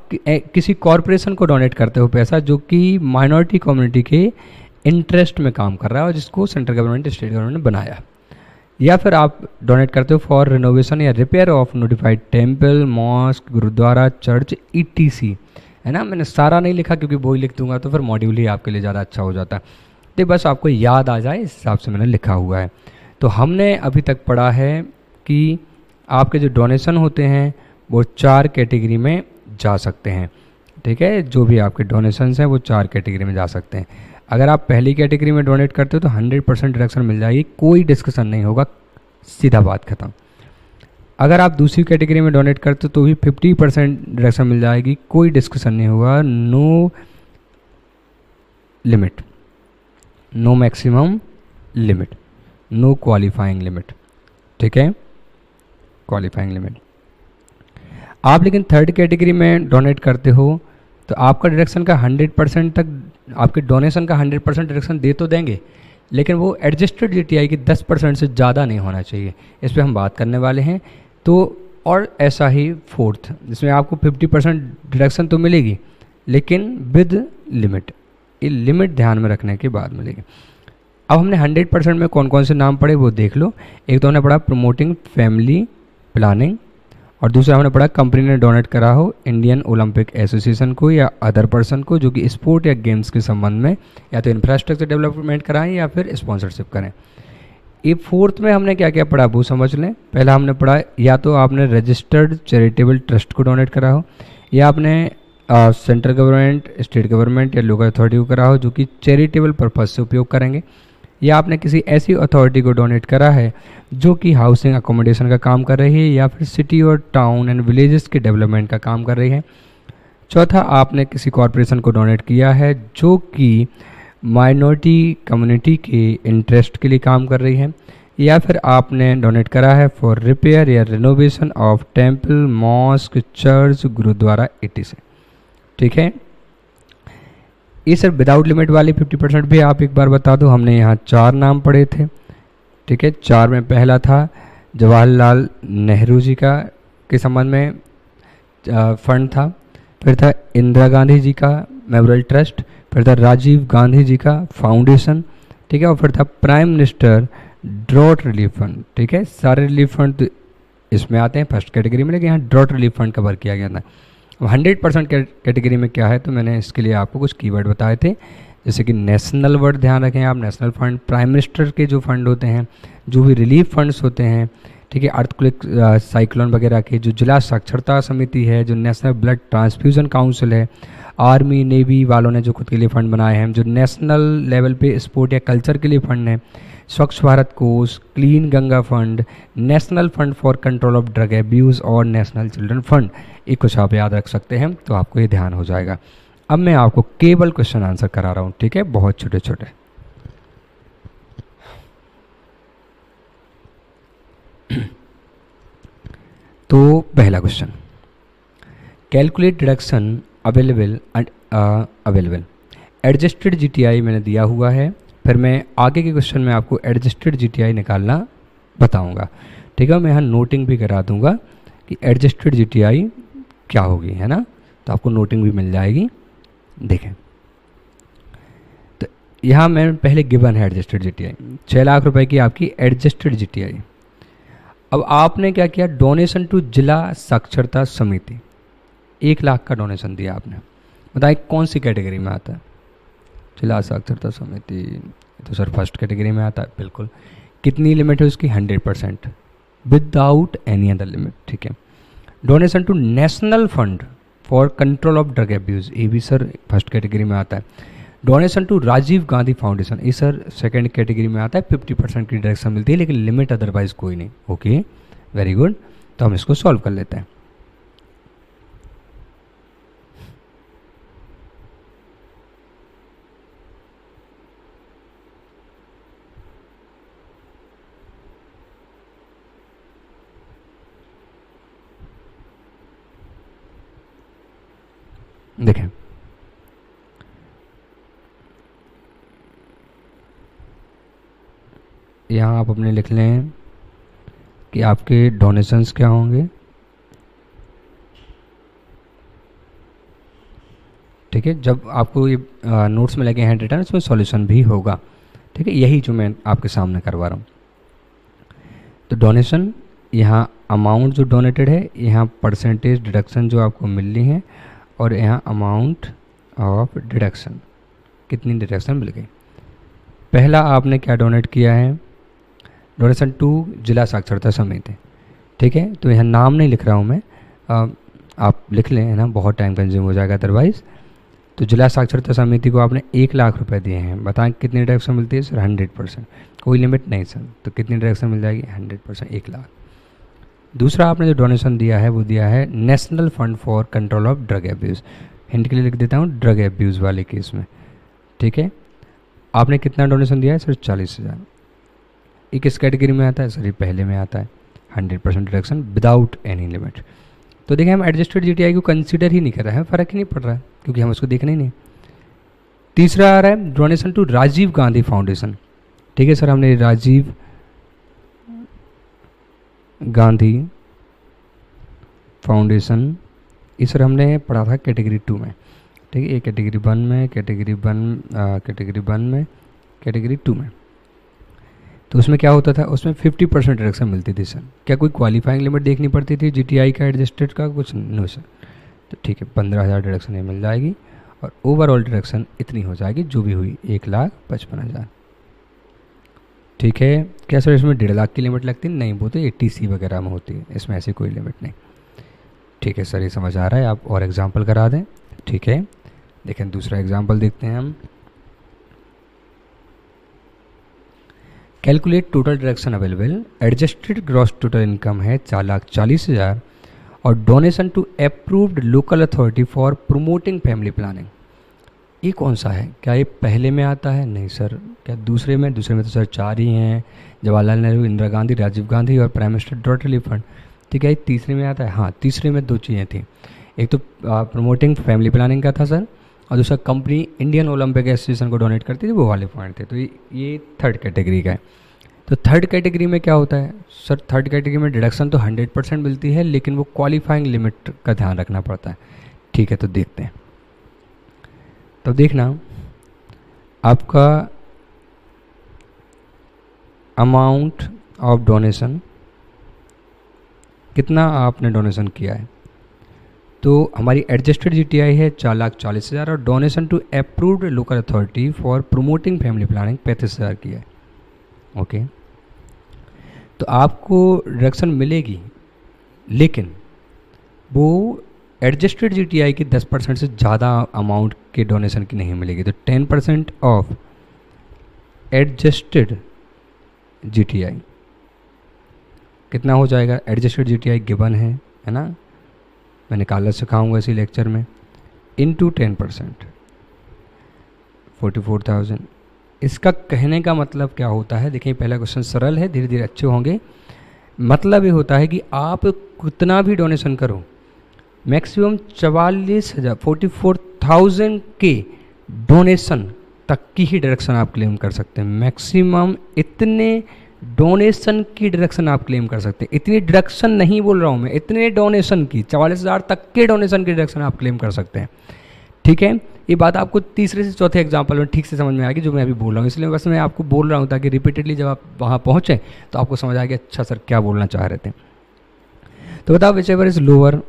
किसी कॉरपोरेशन को डोनेट करते हो पैसा जो कि माइनॉरिटी कम्युनिटी के इंटरेस्ट में काम कर रहा है और जिसको सेंट्रल गवर्नमेंट, स्टेट गवर्नमेंट ने बनाया, या फिर आप डोनेट करते हो फॉर रिनोवेशन या repair of notified temple, mosque, gurdwara, church, ETC, है ना। मैंने सारा नहीं लिखा क्योंकि वो ही लिख दूंगा तो फिर मॉड्यूल ही आपके लिए ज़्यादा अच्छा हो जाता है, तो बस आपको याद आ जाए इस हिसाब से मैंने लिखा हुआ है। तो हमने अभी तक पढ़ा है कि आपके जो डोनेशन होते हैं वो 4 कैटेगरी में जा सकते हैं, ठीक है। जो भी आपके डोनेशंस हैं वो 4 कैटेगरी में जा सकते हैं। अगर आप पहली कैटेगरी में डोनेट करते हो तो 100% डिडक्शन मिल जाएगी, कोई डिस्कशन नहीं होगा, सीधा बात खत्म। अगर आप दूसरी कैटेगरी में डोनेट करते हो तो भी 50% डिडक्शन मिल जाएगी, कोई डिस्कशन नहीं होगा, no limit, no maximum limit, no qualifying limit, ठीक है, क्वालिफाइंग लिमिट। आप लेकिन थर्ड कैटेगरी में डोनेट करते हो तो आपका डिडक्शन का 100% तक, आपके डोनेशन का 100% डिडक्शन दे तो देंगे, लेकिन वो एडजस्टेड GTI की 10% से ज़्यादा नहीं होना चाहिए, इस पर हम बात करने वाले हैं। तो और ऐसा ही फोर्थ, जिसमें आपको 50% डिडक्शन तो मिलेगी लेकिन विद लिमिट, ये लिमिट ध्यान में रखने के बाद मिलेगी। अब हमने 100% में कौन कौन से नाम पढ़े वो देख लो। एक तो हमने पढ़ा प्रमोटिंग फैमिली प्लानिंग, और दूसरा हमने पढ़ा कंपनी ने डोनेट करा हो इंडियन ओलंपिक एसोसिएशन को या अदर पर्सन को जो कि स्पोर्ट या गेम्स के संबंध में या तो इंफ्रास्ट्रक्चर डेवलपमेंट कराएं या फिर स्पॉन्सरशिप करें। ये फोर्थ में हमने क्या क्या पढ़ा वो समझ लें। पहला हमने पढ़ा या तो आपने रजिस्टर्ड चैरिटेबल ट्रस्ट को डोनेट करा हो, या आपने सेंट्रल गवर्नमेंट, स्टेट गवर्नमेंट या लोकल अथॉरिटी को करा हो जो कि चैरिटेबल पर्पज से उपयोग करेंगे, या आपने किसी ऐसी अथॉरिटी को डोनेट करा है जो कि हाउसिंग अकोमोडेशन का काम कर रही है या फिर सिटी और टाउन एंड विलेजेस के डेवलपमेंट का काम कर रही है। चौथा, आपने किसी कॉरपोरेशन को डोनेट किया है जो कि माइनॉरिटी कम्युनिटी के इंटरेस्ट के लिए काम कर रही है, या फिर आपने डोनेट करा है फॉर रिपेयर या renovation of temple, mosque, church, gurdwara, etc। ठीक है, ये सर विदाउट लिमिट वाली 50% भी आप एक बार बता दो। हमने यहाँ 4 नाम पढ़े थे, ठीक है। 4 में पहला था जवाहरलाल नेहरू जी का के संबंध में फंड था, फिर था इंदिरा गांधी जी का मेमोरियल ट्रस्ट, फिर था राजीव गांधी जी का फाउंडेशन, ठीक है, और फिर था prime minister drought relief fund, ठीक है। सारे रिलीफ फंड तो इसमें आते हैं फर्स्ट कैटेगरी में, लेकिन यहाँ ड्रॉट रिलीफ फंड कवर किया गया था। 100% कैटेगरी में क्या है, तो मैंने इसके लिए आपको कुछ कीवर्ड बताए थे, जैसे कि नेशनल वर्ड ध्यान रखें आप, नेशनल फंड, प्राइम मिनिस्टर के जो फंड होते हैं, जो भी रिलीफ फंड्स होते हैं, ठीक है, अर्थक्वेक साइक्लोन वगैरह के, जो जिला साक्षरता समिति है, जो नेशनल ब्लड ट्रांसफ्यूज़न काउंसिल है, आर्मी नेवी वालों ने जो खुद के लिए फ़ंड बनाए हैं, जो नेशनल लेवल पे स्पोर्ट या कल्चर के लिए फ़ंड है, स्वच्छ भारत कोष, clean Ganga fund, national fund for control of drug abuse और नेशनल चिल्ड्रन फंड, ये कुछ आप याद रख सकते हैं, तो आपको ये ध्यान हो जाएगा। अब मैं आपको केवल क्वेश्चन आंसर करा रहा हूँ, ठीक है, बहुत छोटे छोटे। तो पहला question, calculate deduction available available adjusted GTI मैंने दिया हुआ है, फिर मैं आगे के क्वेश्चन में आपको एडजस्टेड जीटीआई निकालना बताऊंगा, ठीक है। मैं यहाँ नोटिंग भी करा दूंगा कि एडजस्टेड जीटीआई क्या होगी, है ना, तो आपको नोटिंग भी मिल जाएगी। देखें, तो यहाँ मैं पहले गिवन है एडजस्टेड जीटीआई 6 लाख रुपए की आपकी एडजस्टेड जीटीआई। अब आपने क्या किया, डोनेशन टू जिला साक्षरता समिति 1 लाख का डोनेशन दिया आपने, बताइए कौन सी कैटेगरी में आता है, जिला साक्षरता समिति, तो सर फर्स्ट कैटेगरी में आता है, बिल्कुल। कितनी लिमिट है उसकी, 100% विदाउट एनी अदर लिमिट, ठीक है। Donation to national fund for control of drug abuse, ये भी सर फर्स्ट कैटेगरी में आता है। Donation to Rajiv Gandhi foundation, ये सर सेकंड कैटेगरी में आता है, 50% की डायरेक्शन मिलती है, लेकिन लिमिट अदरवाइज कोई नहीं। ओके, वेरी गुड, तो हम इसको सॉल्व कर लेते हैं। देखें, यहाँ आप अपने लिख लें कि आपके डोनेशंस क्या होंगे, ठीक है। जब आपको ये नोट्स में लगे हैंड रिटन, उसमें सॉल्यूशन भी होगा, ठीक है, यही जो मैं आपके सामने करवा रहा हूँ। तो डोनेशन, यहाँ अमाउंट जो डोनेटेड है, यहाँ परसेंटेज डिडक्शन जो आपको मिल रही है, और यहाँ अमाउंट ऑफ डिडक्शन, कितनी डिडक्शन मिल गई। पहला आपने क्या डोनेट किया है, डोनेशन टू जिला साक्षरता समिति, ठीक है। तो यहाँ नाम नहीं लिख रहा हूँ मैं, आप लिख लें, है ना, बहुत टाइम कंज्यूम हो जाएगा अदरवाइज। तो जिला साक्षरता समिति को आपने 1 लाख रुपए दिए हैं, बताएं कितनी डिडक्शन मिलती है सर, 100%, कोई लिमिट नहीं सर, तो कितनी डिडक्शन मिल जाएगी, 100%, 1 लाख। दूसरा आपने जो डोनेशन दिया है वो दिया है national fund for control of drug abuse, hint के लिए लिख देता हूँ, ड्रग एब्यूज़ वाले केस में, ठीक है। आपने कितना डोनेशन दिया है सर, 40,000। ये किस कैटेगरी में आता है सर, ये पहले में आता है, 100% डिडक्शन विदाउट एनी लिमिट। तो देखिए, हम एडजस्टेड जीटीआई को कंसीडर ही नहीं कर रहे हैं, फ़र्क ही नहीं पड़ रहा है, क्योंकि हम उसको देखना ही नहीं। तीसरा आ रहा है donation to Rajiv Gandhi foundation, ठीक है सर, हमने राजीव गांधी फाउंडेशन, इस सर हमने पढ़ा था कैटेगरी 2 में, ठीक है, ये कैटेगरी 1 में, कैटेगरी 1 में, कैटेगरी 2 में। तो उसमें क्या होता था, उसमें 50% डिडक्शन मिलती थी सर। क्या कोई क्वालिफाइंग लिमिट देखनी पड़ती थी जीटीआई का, एडजस्टेड का, कुछ नहीं सर। तो ठीक है, 15,000 डिडक्शन ये मिल जाएगी, और ओवरऑल डिडक्शन इतनी हो जाएगी जो भी हुई, 1,55,000, ठीक है। क्या सर इसमें 1.5 लाख की लिमिट लगती है, नहीं, वो तो ATC वगैरह में होती है, इसमें ऐसी कोई लिमिट नहीं, ठीक है सर, ये समझ आ रहा है। आप और एग्जाम्पल करा दें, ठीक है। देखें, दूसरा एग्जाम्पल देखते हैं हम। Calculate total deduction available, adjusted gross total income है 4,40,000, और donation to approved local authority for promoting family planning, ये कौन सा है, क्या ये पहले में आता है, नहीं सर। क्या दूसरे में, दूसरे में तो सर 4 ही हैं, जवाहरलाल नेहरू, इंदिरा गांधी, राजीव गांधी और prime minister drought relief fund, ठीक है। तीसरे में आता है, हाँ, तीसरे में 2 चीज़ें थी, एक तो प्रोमोटिंग फैमिली प्लानिंग का था सर, और दूसरा कंपनी इंडियन ओलंपिक एसोसिएशन को डोनेट करती थी, वो वाले पॉइंट थे। तो ये 3rd कैटेगरी का है, तो थर्ड कैटेगरी में क्या होता है सर? थर्ड कैटेगरी में डिडक्शन तो 100% मिलती है, लेकिन वो क्वालिफाइंग लिमिट का ध्यान रखना पड़ता है। ठीक है, तो देखते हैं। तो देखना, आपका अमाउंट ऑफ डोनेशन, कितना आपने डोनेशन किया है। तो हमारी एडजस्टेड जीटीआई है 4,40,000 और donation to approved local authority for promoting family planning 35,000 की है। ओके, तो आपको डिडक्शन मिलेगी, लेकिन वो एडजस्टेड जीटीआई की 10% से ज़्यादा अमाउंट के डोनेशन की नहीं मिलेगी। तो 10% ऑफ एडजस्टेड जीटीआई कितना हो जाएगा? एडजस्टेड जीटीआई गिवन है ना, मैं निकालना सिखाऊंगा इसी लेक्चर में, इनटू 10% 44,000। इसका कहने का मतलब क्या होता है? देखिए, पहला क्वेश्चन सरल है, धीरे धीरे अच्छे होंगे। मतलब ये होता है कि आप कितना भी डोनेशन करो, मैक्सिमम 44,000 के डोनेशन तक की ही डायरेक्शन आप क्लेम कर सकते हैं। मैक्सिमम इतने डोनेशन की डायरेक्शन आप क्लेम कर सकते हैं। इतनी डायरेक्शन नहीं बोल रहा हूँ मैं, इतने डोनेशन की, 44,000 तक के डोनेशन की डायरेक्शन आप क्लेम कर सकते हैं। ठीक है, ये बात आपको तीसरे से चौथे एग्जाम्पल में ठीक से समझ में आएगी जो मैं अभी बोल रहा हूँ। इसलिए बस मैं आपको बोल रहा हूँ ताकि रिपीटेडली जब आप वहाँ पहुँचें तो आपको समझ आएगी अच्छा सर क्या बोलना चाह रहे थे। तो बताओ विच एवर इज़ लोअर।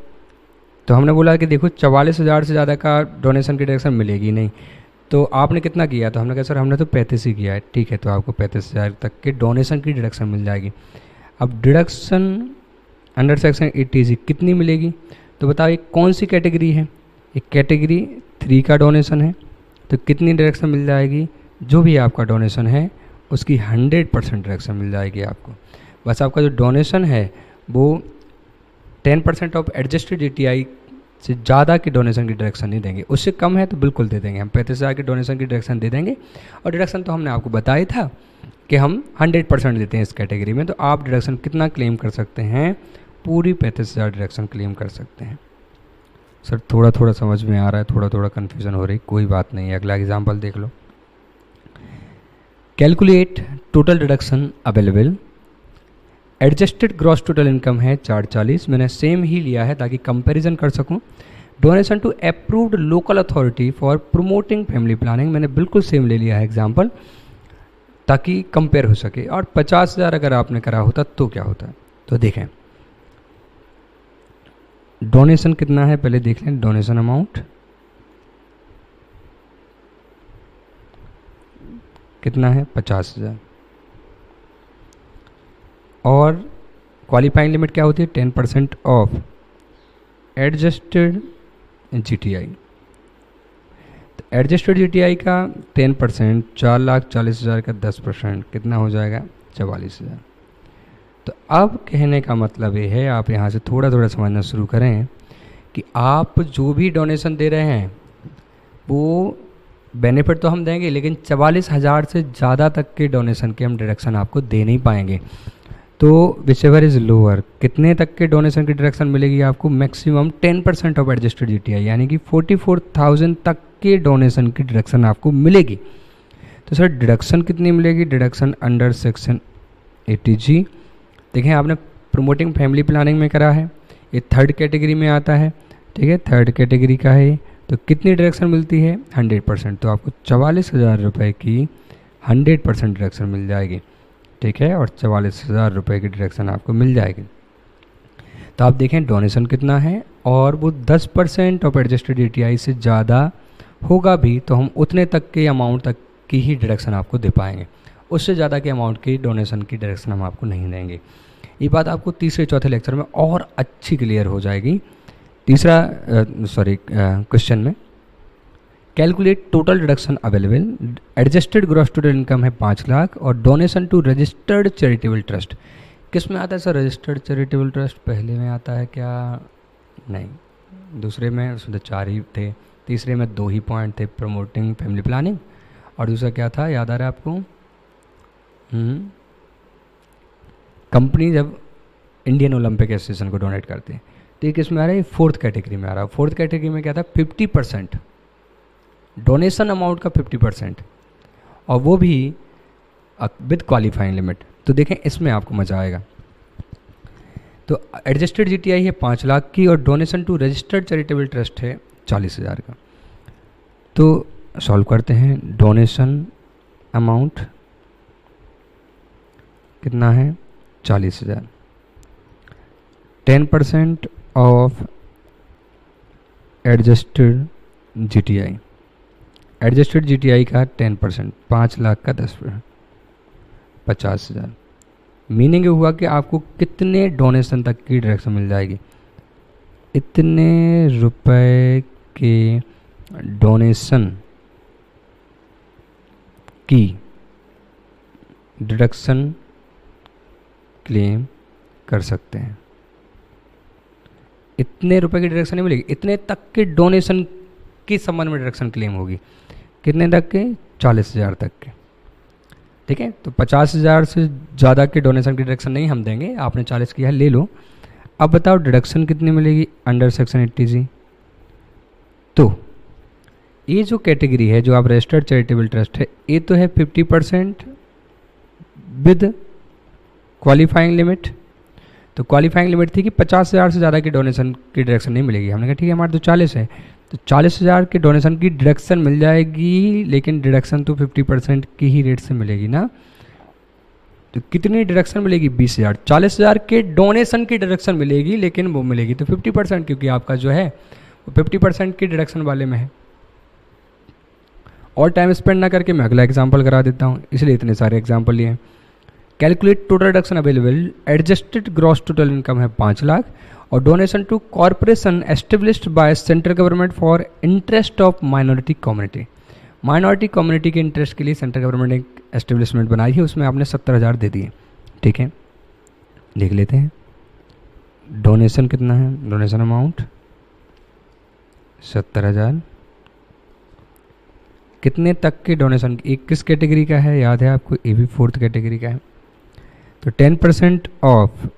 तो हमने बोला कि देखो 44,000 से ज़्यादा का डोनेशन की डायरेक्शन मिलेगी नहीं। तो आपने कितना किया? तो हमने कहा सर हमने तो 35 ही किया है। ठीक है, तो आपको 35,000 तक के डोनेशन की डिडक्शन मिल जाएगी। अब डिडक्शन अंडर सेक्शन 80 कितनी मिलेगी? तो बताओ ये कौन सी कैटेगरी है? एक कैटेगरी 3 का डोनेशन है, तो कितनी डिडक्शन मिल जाएगी? जो भी आपका डोनेशन है उसकी 100% डिडक्शन मिल जाएगी आपको। बस आपका जो डोनेशन है वो 10% ऑफ एडजस्टेड जीटीआई से ज़्यादा की डोनेशन की डायरेक्शन नहीं देंगे। उससे कम है तो बिल्कुल दे देंगे, हम 35,000 की डोनेशन की डायरेक्शन दे देंगे। और डिडक्शन तो हमने आपको बताया था कि हम 100% देते हैं इस कैटेगरी में। तो आप डिडक्शन कितना क्लेम कर सकते हैं? पूरी 35,000 डिडक्शन क्लेम कर सकते हैं। सर थोड़ा थोड़ा समझ में आ रहा है, थोड़ा थोड़ा कन्फ्यूज़न हो रही, कोई बात नहीं है। अगला एग्जाम्पल देख लो। Calculate total deduction available. Adjusted gross total income है 440, मैंने सेम ही लिया है ताकि कंपैरिजन कर सकूं। Donation to approved local authority for promoting family planning, मैंने बिल्कुल सेम ले लिया है एग्जांपल ताकि कंपेयर हो सके। और 50,000 अगर आपने करा होता तो क्या होता? तो देखें डोनेशन कितना है, पहले देख लें डोनेशन अमाउंट कितना है, 50,000। और क्वालिफाइंग लिमिट क्या होती है? 10% ऑफ एडजस्टेड जीटीआई। तो एडजस्टेड जीटीआई का 10%, 4,40,000 का 10% कितना हो जाएगा? 44,000। तो अब कहने का मतलब ये है, आप यहाँ से थोड़ा थोड़ा समझना शुरू करें कि आप जो भी डोनेशन दे रहे हैं वो बेनिफिट तो हम देंगे, लेकिन 44,000 से ज़्यादा तक के डोनेशन के हम डिडक्शन आपको दे नहीं पाएंगे। तो विच एवर इज़ लोअर, कितने तक के डोनेशन की डिडक्शन मिलेगी आपको? मैक्सिमम 10% ऑफ एडजस्टेड जीटीआई, यानी कि 44,000 तक के डोनेशन की डिडक्शन आपको मिलेगी। तो सर डिडक्शन कितनी मिलेगी? Deduction under section 80G। देखें आपने प्रोमोटिंग फैमिली प्लानिंग में करा है, ये थर्ड कैटेगरी में आता है। ठीक है, थर्ड कैटेगरी का है। तो कितनी डिडक्शन मिलती है? 100%। तो आपको 44,000 रुपये की 100% डिडक्शन मिल जाएगी। ठीक है, और 44,000 रुपये की डिडक्शन आपको मिल जाएगी। तो आप देखें डोनेशन कितना है, और वो 10% ऑफ एडजस्टेड जीटीआई से ज़्यादा होगा भी तो हम उतने तक के अमाउंट तक की ही डिडक्शन आपको दे पाएंगे। उससे ज़्यादा के अमाउंट की डोनेशन की डायरेक्शन हम आपको नहीं देंगे। ये बात आपको तीसरे चौथे लेक्चर में और अच्छी क्लियर हो जाएगी। तीसरा क्वेश्चन में calculate total deduction available. Adjusted gross total income है 5 लाख और donation to registered charitable trust. किस में आता है सर? रजिस्टर्ड चैरिटेबल ट्रस्ट पहले में आता है क्या? नहीं, दूसरे में। उसमें तो 4 ही थे, तीसरे में 2 ही पॉइंट थे, प्रमोटिंग फैमिली प्लानिंग। और दूसरा क्या था, याद आ रहा है आपको? कंपनी जब इंडियन ओलंपिक एसोसिएशन को डोनेट करते हैं। तो ये किस में आ रहा है? 4th कैटेगरी में आ रहा है। 4th कैटेगरी में क्या था? 50% डोनेशन अमाउंट का 50%, और वो भी विद क्वालिफाइंग लिमिट। तो देखें इसमें आपको मज़ा आएगा। तो एडजस्टेड जीटीआई है 5 लाख की और donation to registered charitable trust है 40,000 का। तो सॉल्व करते हैं। डोनेशन अमाउंट कितना है 40,000, 10% of adjusted GTI, adjusted GTI का 10%, 5 लाख का 10%, 50,000। मीनिंग ये हुआ कि आपको कितने डोनेशन तक की डायरेक्शन मिल जाएगी, इतने रुपए के डोनेशन की डिडक्शन क्लेम कर सकते हैं। इतने रुपए की डिडक्शन नहीं मिलेगी, इतने तक के डोनेशन के संबंध में डिडक्शन क्लेम होगी। कितने तक के 40,000 तक के। ठीक है, तो 50,000 से ज़्यादा के डोनेशन की डिडक्शन नहीं हम देंगे, आपने 40 किया है ले लो। अब बताओ डिडक्शन कितनी मिलेगी अंडर सेक्शन 80G। तो ये जो कैटेगरी है जो आप रजिस्टर्ड चैरिटेबल ट्रस्ट है, ये तो है 50% विद क्वालिफाइंग लिमिट। तो क्वालिफाइंग लिमिट थी कि 50,000 से ज़्यादा की डोनेशन की डिडक्शन नहीं मिलेगी। हमने कहा ठीक है हमारे तो 40 है, तो 40,000 के डोनेशन की डिडक्शन मिल जाएगी, लेकिन डिडक्शन तो 50% की ही रेट से मिलेगी ना। तो कितनी डिडक्शन मिलेगी 20,000। 40,000 के डोनेशन की डिडक्शन मिलेगी, लेकिन वो मिलेगी तो 50%, क्योंकि आपका जो है वो 50% की डिडक्शन वाले में है। और टाइम स्पेंड ना करके मैं अगला एग्जाम्पल करा देता हूँ, इसलिए इतने सारे एग्जाम्पल लिए हैं। Calculate total deduction available, adjusted gross total income है 5 लाख और donation to corporation established by central government for interest of minority community. Minority community के इंटरेस्ट के लिए सेंट्रल गवर्नमेंट ने एक एस्टेब्लिशमेंट बनाई है, उसमें आपने 70,000 दे दिए। ठीक है, देख लेते हैं डोनेशन कितना है। Donation amount 70,000। कितने तक के डोनेशन, एक किस कैटेगरी का है याद है आपको, ये भी 4th कैटेगरी का है। तो 10% of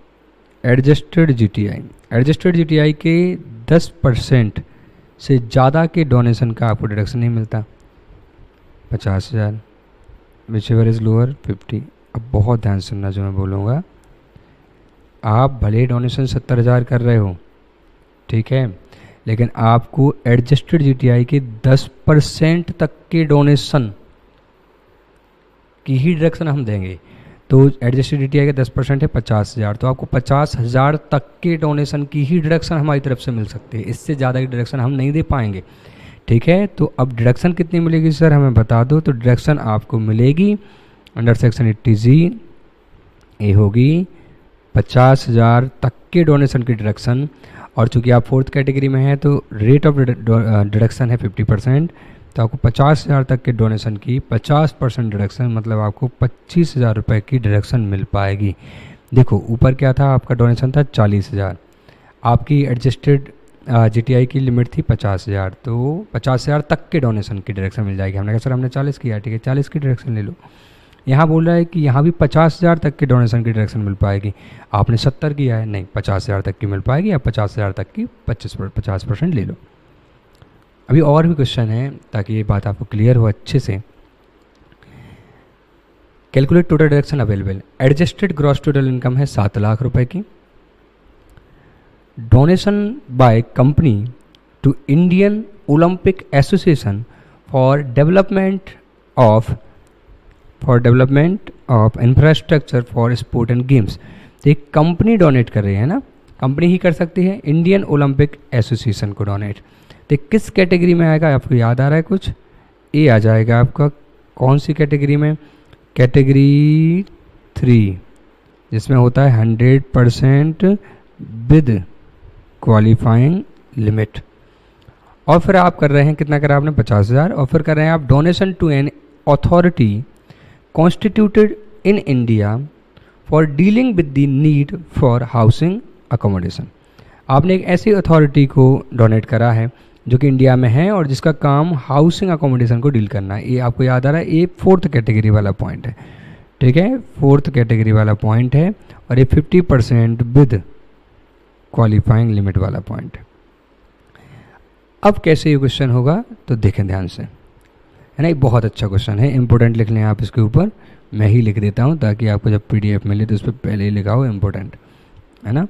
adjusted GTI, adjusted GTI के 10% से ज़्यादा के डोनेशन का आपको डिडक्शन नहीं मिलता। 50,000, विच एवर इज़ लोअर 50। अब बहुत ध्यान सुनना जो मैं बोलूँगा, आप भले डोनेशन 70,000 कर रहे हो, ठीक है, लेकिन आपको एडजस्टेड जीटीआई के 10% तक के डोनेशन की ही डिडक्शन हम देंगे। तो एडजस्टेड जीटीआई का 10% है 50,000, तो आपको 50,000 तक के डोनेशन की ही डिडक्शन हमारी तरफ से मिल सकती है, इससे ज़्यादा की डिडक्शन हम नहीं दे पाएंगे। ठीक है, तो अब डिडक्शन कितनी मिलेगी सर हमें बता दो। तो डिडक्शन आपको मिलेगी अंडर सेक्शन 80G, ये होगी 50,000 तक के डोनेशन की डिडक्शन। और चूँकि आप 4th कैटेगरी में हैं तो रेट ऑफ डिडक्शन है 50%, तो आपको 50,000 तक के डोनेशन की 50% डिडक्शन, मतलब आपको 25,000 रुपये की डिडक्शन मिल पाएगी। देखो ऊपर क्या था, आपका डोनेशन था 40,000, आपकी एडजस्टेड जीटीआई की लिमिट थी 50,000, तो 50,000 तक के डोनेशन की डिडक्शन मिल जाएगी। हमने कहा सर हमने 40 किया, ठीक है 40 की डिडक्शन ले लो। यहाँ बोल रहा है कि यहाँ भी 50,000 तक के डोनेशन की डिडक्शन मिल पाएगी, आपने 70 किया है, नहीं 50,000 तक की मिल पाएगी, आप 50,000 तक की 50% ले लो। अभी और भी क्वेश्चन है ताकि ये बात आपको क्लियर हो अच्छे से। Calculate total deduction available, adjusted gross total income है 7 लाख रुपए की। Donation by company to Indian Olympic association for development of infrastructure for sport and games. तो एक कंपनी डोनेट कर रही है ना, कंपनी ही कर सकती है, इंडियन ओलंपिक एसोसिएशन को डोनेट। तो किस कैटेगरी में आएगा आपको याद आ रहा है कुछ, ये आ जाएगा आपका कौन सी कैटेगरी में, कैटेगरी 3, जिसमें होता है 100% विद क्वालिफाइंग लिमिट। और फिर आप कर रहे हैं कितना करा आपने 50,000, और फिर कर रहे हैं आप donation to an authority constituted in India for dealing with the need for housing accommodation. आपने एक ऐसी अथॉरिटी को डोनेट करा है जो कि इंडिया में है और जिसका काम हाउसिंग अकोमोडेशन को डील करना है। ये आपको याद आ रहा है, ये 4th कैटेगरी वाला पॉइंट है, ठीक है 4th कैटेगरी वाला पॉइंट है, और ये 50% विद क्वालिफाइंग लिमिट वाला पॉइंट है। अब कैसे ये क्वेश्चन होगा तो देखें ध्यान से, है ना। ये बहुत अच्छा क्वेश्चन है, इम्पोर्टेंट लिख लें आप इसके ऊपर, मैं ही लिख देता हूँ ताकि आपको जब पीडीएफ मिले तो उस पर पहले ही लिखा हो इम्पोर्टेंट, है ना।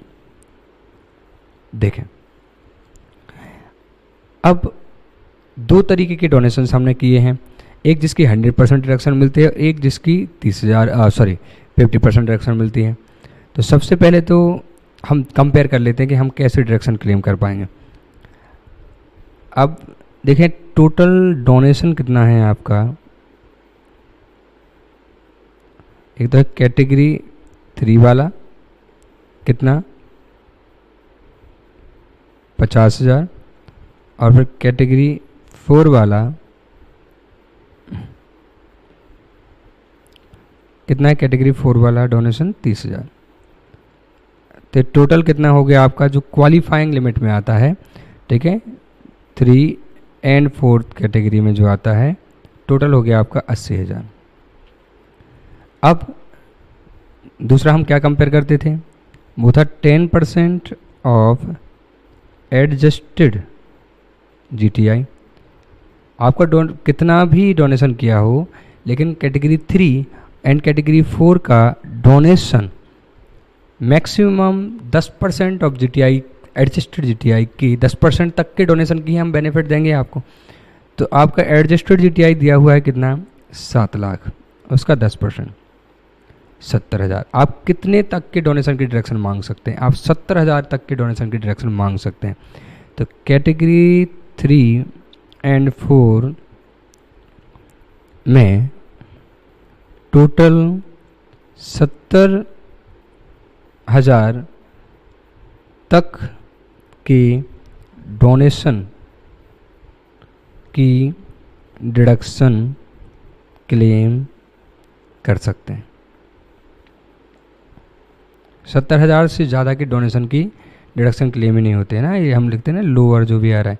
देखें, अब दो तरीके के डोनेशन हमने किए हैं, एक जिसकी 100% डिडक्शन मिलती है, एक जिसकी 50% डिडक्शन मिलती है। तो सबसे पहले तो हम कंपेयर कर लेते हैं कि हम कैसे डिडक्शन क्लेम कर पाएंगे। अब देखें टोटल डोनेशन कितना है आपका, एक तो है कैटेगरी 3 वाला कितना 50,000, और फिर कैटेगरी 4 वाला कितना है, कैटेगरी 4 वाला डोनेशन 30,000। तो टोटल कितना हो गया आपका जो क्वालिफाइंग लिमिट में आता है, ठीक है, 3 और 4 कैटेगरी में जो आता है, टोटल हो गया आपका 80,000। अब दूसरा हम क्या कंपेयर करते थे, वो था 10% ऑफ एडजस्टेड जीटीआई। आपका कितना भी डोनेशन किया हो, लेकिन कैटेगरी 3 एंड कैटेगरी 4 का donation maximum 10% of GTI, adjusted GTI की 10% तक के डोनेशन की हम बेनिफिट देंगे आपको। तो आपका एडजस्टेड जीटीआई दिया हुआ है कितना 7 लाख, उसका 10% 70,000। आप कितने तक के डोनेशन की डिडक्शन मांग सकते हैं, आप 70,000 तक के डोनेशन की डिडक्शन मांग सकते हैं। तो कैटेगरी 3 एंड 4 में टोटल 70,000 तक की डोनेशन की डिडक्शन क्लेम कर सकते हैं। 70,000 से ज़्यादा की डोनेशन की डिडक्शन क्लेम ही नहीं होते हैं ना, ये हम लिखते हैं ना लोअर जो भी आ रहा है,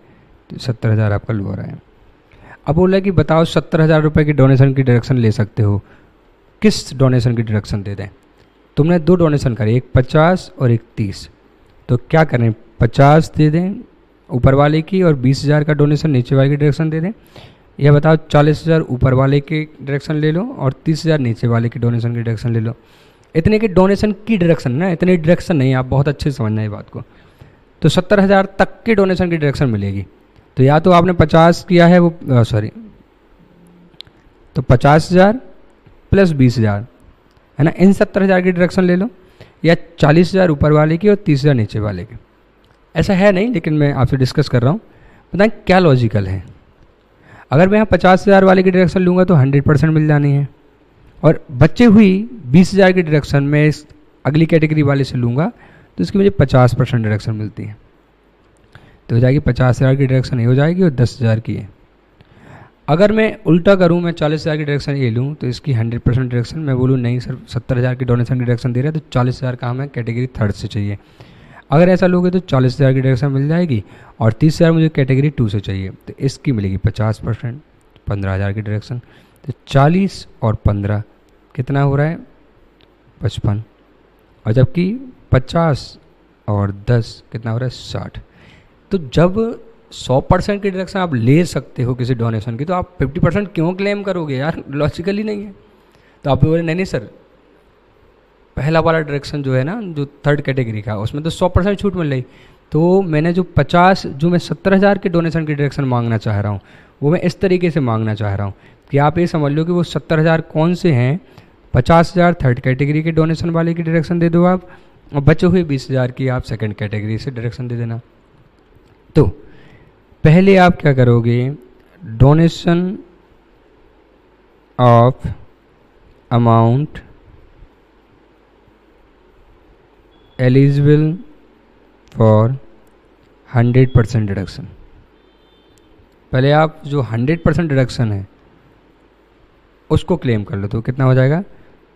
तो 70,000 आपका लोअर है। अब बोला है कि बताओ 70,000 रुपये की डोनेशन की डिडक्शन ले सकते हो, किस डोनेशन की डिडक्शन दे दें। तुमने 2 डोनेशन करे, एक 50 और एक 30, तो क्या करें 50 दे दें ऊपर वाले की और 20,000 का डोनेशन नीचे वाले की डिडक्शन दे दें, या बताओ 40,000 ऊपर वाले की डिडक्शन ले लो और 30,000 नीचे वाले की डोनेशन की डिडक्शन ले लो। इतने की डोनेशन की डिडक्शन ना, इतनी डिडक्शन नहीं, आप बहुत अच्छे से समझना है बात को। तो 70,000 तक की डोनेशन की डिडक्शन मिलेगी। तो या तो आपने 50 किया है वो तो 50,000 प्लस 20,000 है ना, इन 70,000 की डिडक्शन ले लो, या 40,000 ऊपर वाले की और 30,000 नीचे वाले की। ऐसा है नहीं, लेकिन मैं आपसे डिस्कस कर रहा हूँ, बताएं क्या लॉजिकल है। अगर मैं यहाँ 50,000 वाले की डिडक्शन लूँगा तो 100% मिल जानी है, और बचे हुई 20,000 की डिडक्शन मैं इस अगली कैटेगरी वाले से लूँगा तो इसकी मुझे 50% डिडक्शन मिलती है। तो हो जाएगी 50,000 की डिडक्शन ये हो जाएगी और 10,000 की है। अगर मैं उल्टा करूँ, मैं 40,000 की डिडक्शन ये लूँ तो इसकी 100% डिडक्शन, मैं बोलूँ नहीं सर 70,000 की डोनेशन की डिडक्शन दे रहे हैं तो 40,000 का हमें कैटेगरी 3 से चाहिए। अगर ऐसा लोगे तो 40,000 की डिडक्शन मिल जाएगी और 30,000 मुझे कैटेगरी 2 से चाहिए, तो इसकी मिलेगी 50%, 15,000 की डिडक्शन। तो 40 और 15 कितना हो रहा है 55, और जबकि 50 और 10 कितना हो रहा है 60। तो जब 100% की डिडक्शन आप ले सकते हो किसी डोनेशन की, तो आप 50% क्यों क्लेम करोगे यार, लॉजिकली नहीं है। तो आप बोले नहीं सर, पहला वाला डिडक्शन जो है ना, जो 3rd कैटेगरी का, उसमें तो 100% छूट मिल रही। तो मैंने जो 50 जो मैं 70,000 के डोनेशन की डिडक्शन मांगना चाह रहा हूँ, वो मैं इस तरीके से मांगना चाह रहा हूँ कि आप ये समझ लो कि वो 70,000 कौन से हैं, 50,000 3rd कैटेगरी के डोनेशन वाले की डिडक्शन दे दो आप, और बचे हुए 20,000 की आप 2nd कैटेगरी से डिडक्शन दे देना। तो पहले आप क्या करोगे, donation of amount eligible for 100% deduction, पहले आप जो 100% डिडक्शन है उसको क्लेम कर लो। तो कितना हो जाएगा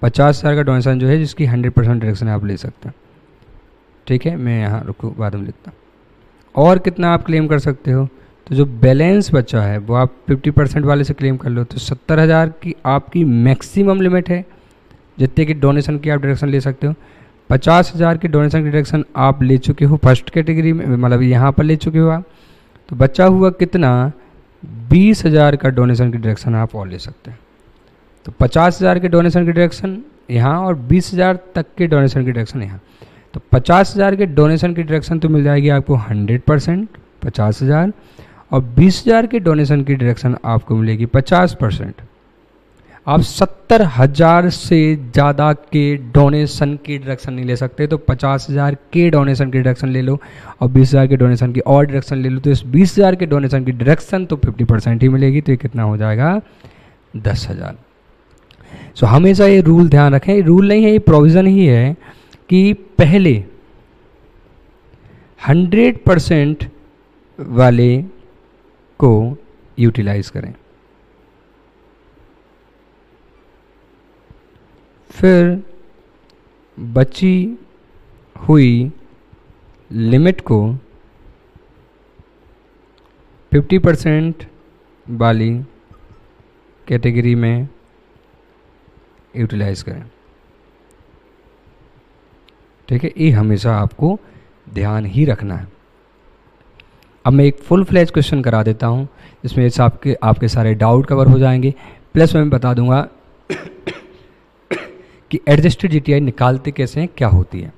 50,000 का डोनेशन जो है जिसकी 100% डिडक्शन आप ले सकते हैं। ठीक है, मैं यहाँ रुको बाद में लिखता हूँ। और कितना आप क्लेम कर सकते हो, तो जो बैलेंस बचा है वो आप 50% वाले से क्लेम कर लो। तो 70,000 की आपकी मैक्सिमम लिमिट है जितने की डोनेशन की आप डिडक्शन ले सकते हो। 50,000 की डोनेशन की डिडक्शन आप ले चुके हो 1st कैटेगरी में, मतलब यहाँ पर ले चुके हो आप। तो बचा हुआ कितना 20,000 का डोनेशन की डायरेक्शन आप और ले सकते हैं। तो 50,000 के डोनेशन की डायरेक्शन यहाँ और 20,000 तक के डोनेशन की डायरेक्शन यहाँ। तो 50,000 के डोनेशन की डायरेक्शन तो मिल जाएगी आपको 100% 50,000, और 20,000 के डोनेशन की डायरेक्शन आपको मिलेगी 50%। आप 70,000 से ज़्यादा के डोनेशन की डायरेक्शन नहीं ले सकते, तो 50,000 के डोनेशन की डायरेक्शन ले लो और 20,000 के डोनेशन की और डायरेक्शन ले लो। तो इस 20,000 के डोनेशन की डायरेक्शन तो 50% ही मिलेगी, तो ये कितना हो जाएगा 10,000। सो हमेशा ये रूल ध्यान रखें, रूल नहीं है, ये प्रोविज़न ही है कि पहले 100% वाले को यूटिलाइज करें, फिर बची हुई लिमिट को 50% वाली कैटेगरी में यूटिलाइज करें। ठीक है, ये हमेशा आपको ध्यान ही रखना है। अब मैं एक फुल फ्लैज क्वेश्चन करा देता हूँ जिसमें आपके सारे डाउट कवर हो जाएंगे, प्लस मैं बता दूंगा कि एडजस्टेड जीटीआई निकालते कैसे हैं, क्या होती है।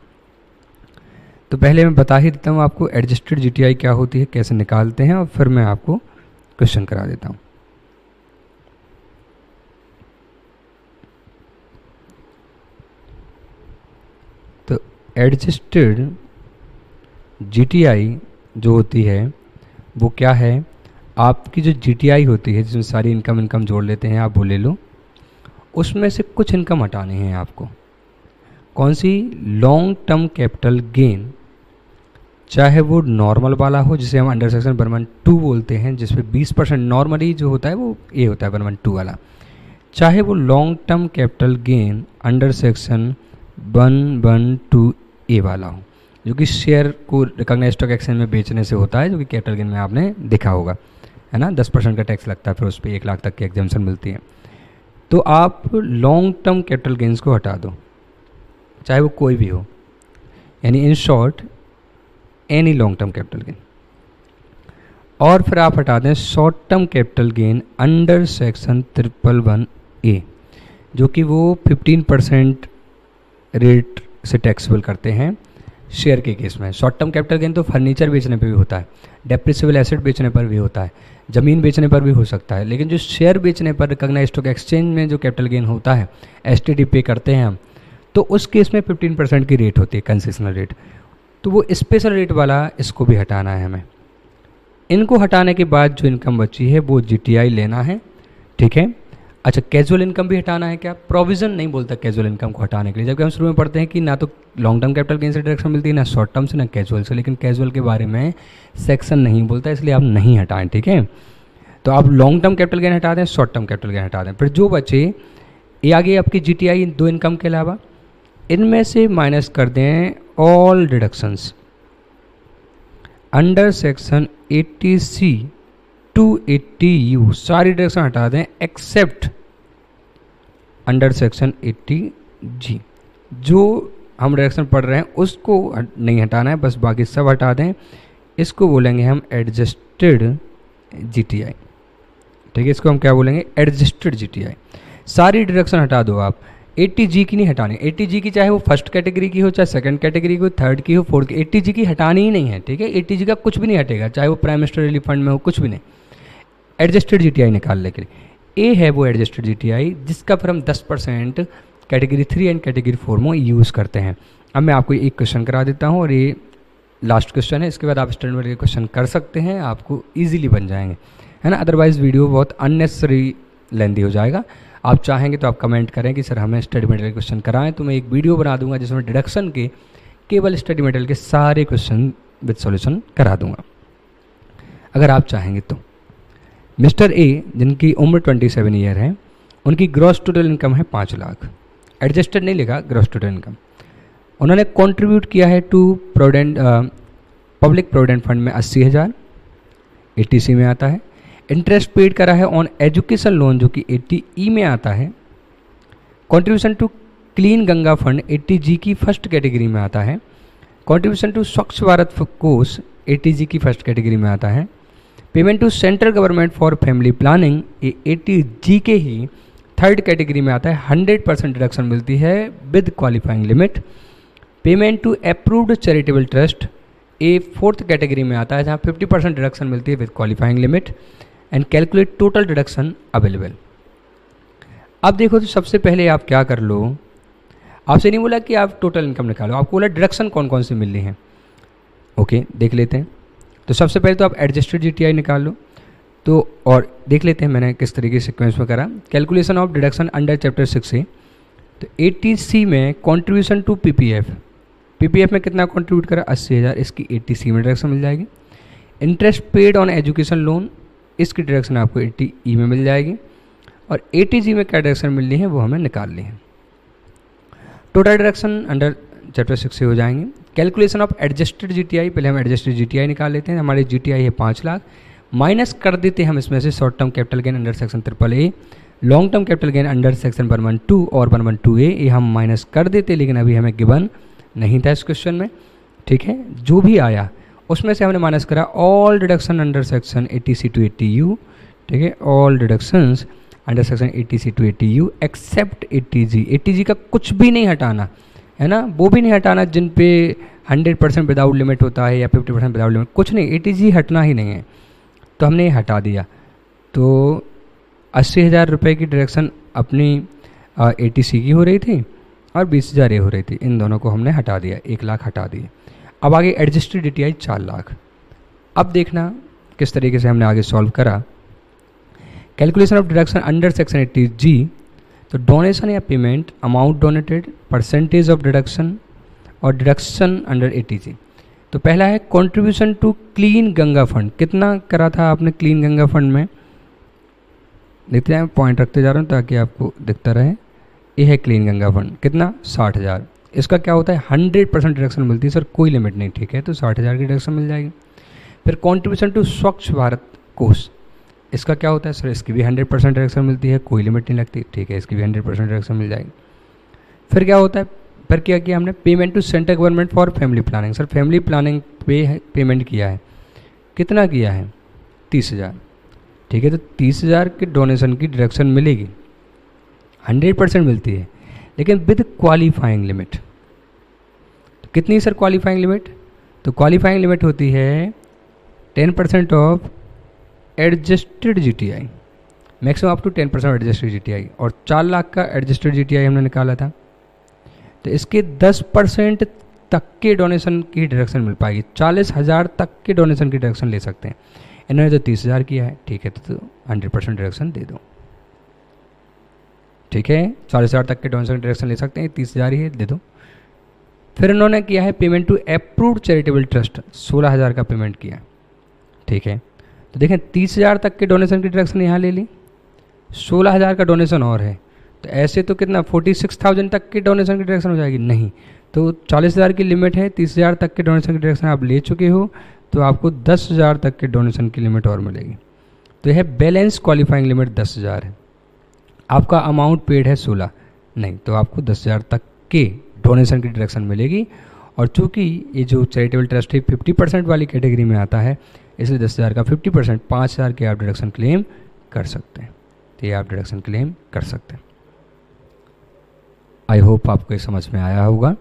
तो पहले मैं बता ही देता हूँ आपको एडजस्टेड जीटीआई क्या होती है, कैसे निकालते हैं, और फिर मैं आपको क्वेश्चन करा देता हूँ। तो एडजस्टेड जीटीआई जो होती है वो क्या है, आपकी जो जीटीआई होती है जिसमें सारी इनकम जोड़ लेते हैं आप, वो ले लो, उसमें से कुछ इनकम हटाने हैं आपको। कौन सी? लॉन्ग टर्म कैपिटल गेन, चाहे वो नॉर्मल वाला हो जिसे हम अंडर सेक्शन 112 बोलते हैं, जिसपे 20% नॉर्मली जो होता है वो ये होता है 112 वाला, चाहे वो long term capital gain under section 112A वाला हो, जो कि शेयर को रिकॉग्नाइज्ड स्टॉक एक्सचेंज में बेचने से होता है, जो कि कैपिटल गेन में आपने देखा होगा, है ना। 10% का टैक्स लगता है, फिर उस पर 1 लाख तक की एग्जाम्पशन मिलती है। तो आप लॉन्ग टर्म कैपिटल गेन्स को हटा दो, चाहे वो कोई भी हो, यानी in short any long term capital gain, और फिर आप हटा दें short term capital gain under section 111A, जो कि वो 15% रेट से टैक्सेबल करते हैं शेयर के केस में। शॉर्ट टर्म कैपिटल गेन तो फर्नीचर बेचने पे भी होता है, डेप्रिसिएबल एसेट बेचने पर भी होता है, ज़मीन बेचने पर भी हो सकता है, लेकिन जो शेयर बेचने पर रिकॉग्नाइज्ड स्टॉक एक्सचेंज में जो कैपिटल गेन होता है, एसटीडी पे करते हैं हम, तो उस केस में 15% की रेट होती है, कंसेशनल रेट। तो वो स्पेशल रेट वाला इसको भी हटाना है हमें। इनको हटाने के बाद जो इनकम बची है वो जीटीआई लेना है, ठीक है। अच्छा, कैजुअल इनकम भी हटाना है क्या? प्रोविज़न नहीं बोलता कैजुअल इनकम को हटाने के लिए, जबकि हम शुरू में पढ़ते हैं कि ना तो लॉन्ग टर्म कैपिटल गेन से डायरेक्शन मिलती है, ना शॉर्ट टर्म से, ना कैजुअल से, लेकिन कैजुअल के बारे में सेक्शन नहीं बोलता, इसलिए आप नहीं हटाएं, ठीक है। तो आप लॉन्ग टर्म कैपिटल गेन हटा दें, शॉर्ट टर्म कैपिटल गेन हटा दें, फिर जो बचे ये आगे आपकी जीटीआई दो इनकम के अलावा, इनमें से माइनस कर दें all deductions under section 80C to 80U, सारी डिडक्शन हटा दें एक्सेप्ट अंडर सेक्शन 80G। जो हम डिडक्शन पढ़ रहे हैं उसको नहीं हटाना है, बस बाकी सब हटा दें। इसको बोलेंगे हम एडजस्टेड जीटीआई, ठीक है। इसको हम क्या बोलेंगे? Adjusted GTI. सारी डिडक्शन हटा दो आप, 80G की नहीं हटानी। 80G की चाहे वो फर्स्ट कैटेगरी की हो, चाहे सेकंड कैटेगरी की हो, थर्ड की हो, फोर्थ की, 80G की हटानी ही नहीं है, ठीक है। 80G का कुछ भी नहीं हटेगा, चाहे वो प्राइम मिनिस्टर रिलीफ फंड में हो, कुछ भी नहीं। एडजस्टेड जीटीआई निकालने के लिए ए है वो एडजस्टेड जीटीआई, जिसका फिर हम 10% कैटेगरी 3 एंड कैटेगरी 4 में यूज़ करते हैं। अब मैं आपको एक क्वेश्चन करा देता हूँ और ये लास्ट क्वेश्चन है, इसके बाद आप स्टैंडर्ड वाले क्वेश्चन कर सकते हैं, आपको ईजिली बन जाएंगे, है ना। अदरवाइज़ वीडियो बहुत अननेसेसरी लेंदी हो जाएगा। आप चाहेंगे तो आप कमेंट करें कि सर हमें स्टडी मटेरियल क्वेश्चन कराएं, तो मैं एक वीडियो बना दूंगा जिसमें डिडक्शन के केवल स्टडी मटेरियल के सारे क्वेश्चन विद सॉल्यूशन करा दूंगा, अगर आप चाहेंगे तो। मिस्टर ए, जिनकी उम्र 27 ईयर है, उनकी ग्रॉस टोटल इनकम है 5 लाख। एडजस्टेड नहीं लिखा, ग्रॉस टोटल इनकम। उन्होंने कंट्रीब्यूट किया है to provident public provident fund में 80,000, 80C में आता है। इंटरेस्ट पेड करा है ऑन एजुकेशन लोन, जो कि 80E में आता है। Contribution to clean Ganga fund 80G की फर्स्ट कैटेगरी में आता है। कंट्रीब्यूशन टू स्वच्छ भारत कोष 80G की फर्स्ट कैटेगरी में आता है। Payment to central government for family planning ये 80G के ही थर्ड कैटेगरी में आता है, 100% डिडक्शन मिलती है with qualifying limit. Payment to approved charitable trust ये फोर्थ कैटेगरी में आता है, जहाँ 50% डिडक्शन मिलती है with qualifying limit. And calculate total deduction available. अब देखो तो सबसे पहले आप क्या कर लो, आपसे नहीं बोला कि आप टोटल इनकम निकालो, आपको बोला डिडक्शन कौन कौन सी मिल रही हैं। ओके देख लेते हैं। तो सबसे पहले तो आप एडजस्टेड जीटीआई निकाल लो। तो और देख लेते हैं मैंने किस तरीके से सीक्वेंस में करा। Calculation of deduction under chapter 6 से, तो 80C में कॉन्ट्रीब्यूशन टू पीपीएफ में कितना कॉन्ट्रीब्यूट करा 80,000, इसकी 80C में डिडक्शन मिल जाएगी। Interest paid on education loan, इसकी डिडक्शन आपको 80E में मिल जाएगी। और 80G में क्या डिडक्शन मिल रही है वो हमें निकालनी है। टोटल डिडक्शन अंडर चैप्टर 6 से हो जाएंगे। कैलकुलेशन ऑफ एडजस्टेड जीटीआई, पहले हम एडजस्टेड जीटीआई निकाल लेते हैं। हमारी जीटीआई है 5 लाख, माइनस कर देते हैं हम इसमें से short term capital gain under section AAA, long term capital gain under section 112 और 112A, ये हम माइनस कर देते, लेकिन अभी हमें गिवन नहीं था इस क्वेश्चन में। ठीक है, जो भी आया उसमें से हमने माइनस करा all deduction under section 80C to 80U। ठीक है, all deductions under section 80C to 80U except 80G। 80G का कुछ भी नहीं हटाना है ना, वो भी नहीं हटाना जिन पे 100% विदाउट लिमिट होता है या 50% विदाउट लिमिट, कुछ नहीं, 80G हटना ही नहीं है। तो हमने ये हटा दिया। तो 80,000 रुपये की डिडक्शन अपनी 80C की हो रही थी और 20,000 ये हो रही थी, इन दोनों को हमने हटा दिया, 1 लाख हटा दिए। अब आगे एडजस्टेड जीटीआई 4 लाख। अब देखना किस तरीके से हमने आगे सॉल्व करा। Calculation of deduction under section 80G, तो डोनेशन या payment, amount donated, percentage of deduction और डिडक्शन अंडर 80G। तो पहला है contribution to clean Ganga fund, कितना करा था आपने क्लीन गंगा फंड में, देखते हैं, पॉइंट रखते जा रहा हूँ ताकि आपको दिखता रहे। ये है क्लीन गंगा फंड, कितना 60,000। इसका क्या होता है 100% डिडक्शन मिलती है सर, कोई लिमिट नहीं। ठीक है, तो 60,000 की डिडक्शन मिल जाएगी। फिर कंट्रीब्यूशन टू स्वच्छ भारत कोष, इसका क्या होता है सर, इसकी भी 100% डिडक्शन मिलती है, कोई लिमिट नहीं लगती। ठीक है, इसकी भी 100% डिडक्शन मिल जाएगी। फिर क्या होता है, फिर क्या किया हमने, payment to central government for family planning. Sir family planning पे पेमेंट किया है, कितना किया है 30,000। ठीक है, तो 30,000 के डोनेशन की डिडक्शन मिलेगी, 100% मिलती है, लेकिन विद क्वालिफाइंग लिमिट। तो कितनी सर क्वालिफाइंग लिमिट, तो क्वालिफाइंग लिमिट होती है 10% of adjusted GTI, maximum up to 10% adjusted GTI. और 4 लाख का एडजस्टेड जीटीआई हमने निकाला था, तो इसके 10% तक के डोनेशन की डिडक्शन मिल पाएगी, 40,000 तक के डोनेशन की डिडक्शन ले सकते हैं। इन्होंने तो 30,000 किया है। ठीक है, तो 100% डिडक्शन दे दो। ठीक है, 40,000 तक के डोनेशन की डिडक्शन ले सकते हैं, 30,000 ही है, दे दो। फिर इन्होंने किया है payment to approved charitable trust, 16,000 का पेमेंट किया। ठीक है, तो देखें 30,000 तक के डोनेशन की डिडक्शन यहाँ ले ली, 16,000 का डोनेशन और है, तो ऐसे तो कितना 46,000 तक की डोनेशन की डिडक्शन हो जाएगी, नहीं। तो 40,000 की लिमिट है, 30,000 तक के डोनेशन की डिडक्शन आप ले चुके हो, तो आपको 10,000 तक के डोनेशन की लिमिट और मिलेगी। तो यह बैलेंस क्वालिफाइंग लिमिट 10,000 है। आपका अमाउंट पेड है 16, नहीं, तो आपको 10,000 तक के डोनेशन की डिडक्शन मिलेगी। और चूँकि ये जो चैरिटेबल ट्रस्ट है 50% वाली कैटेगरी में आता है, इसलिए 10,000 का 50% 5,000 के आप डिडक्शन क्लेम कर सकते हैं। तो ये आप डिडक्शन क्लेम कर सकते हैं। आई होप आपको ये समझ में आया होगा।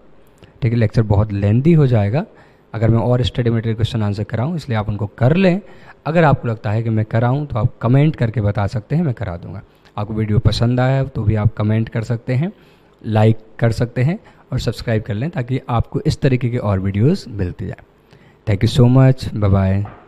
ठीक है, लेक्चर बहुत लेंदी हो जाएगा अगर मैं और स्टडी मटेरियल क्वेश्चन आंसर कराऊँ, इसलिए आप उनको कर लें। अगर आपको लगता है कि मैं कराऊँ तो आप कमेंट करके बता सकते हैं, मैं करा दूँगा। आपको वीडियो पसंद आया तो भी आप कमेंट कर सकते हैं, लाइक कर सकते हैं और सब्सक्राइब कर लें ताकि आपको इस तरीके के और वीडियोज़ मिलती जाए। Thank you so much, bye bye.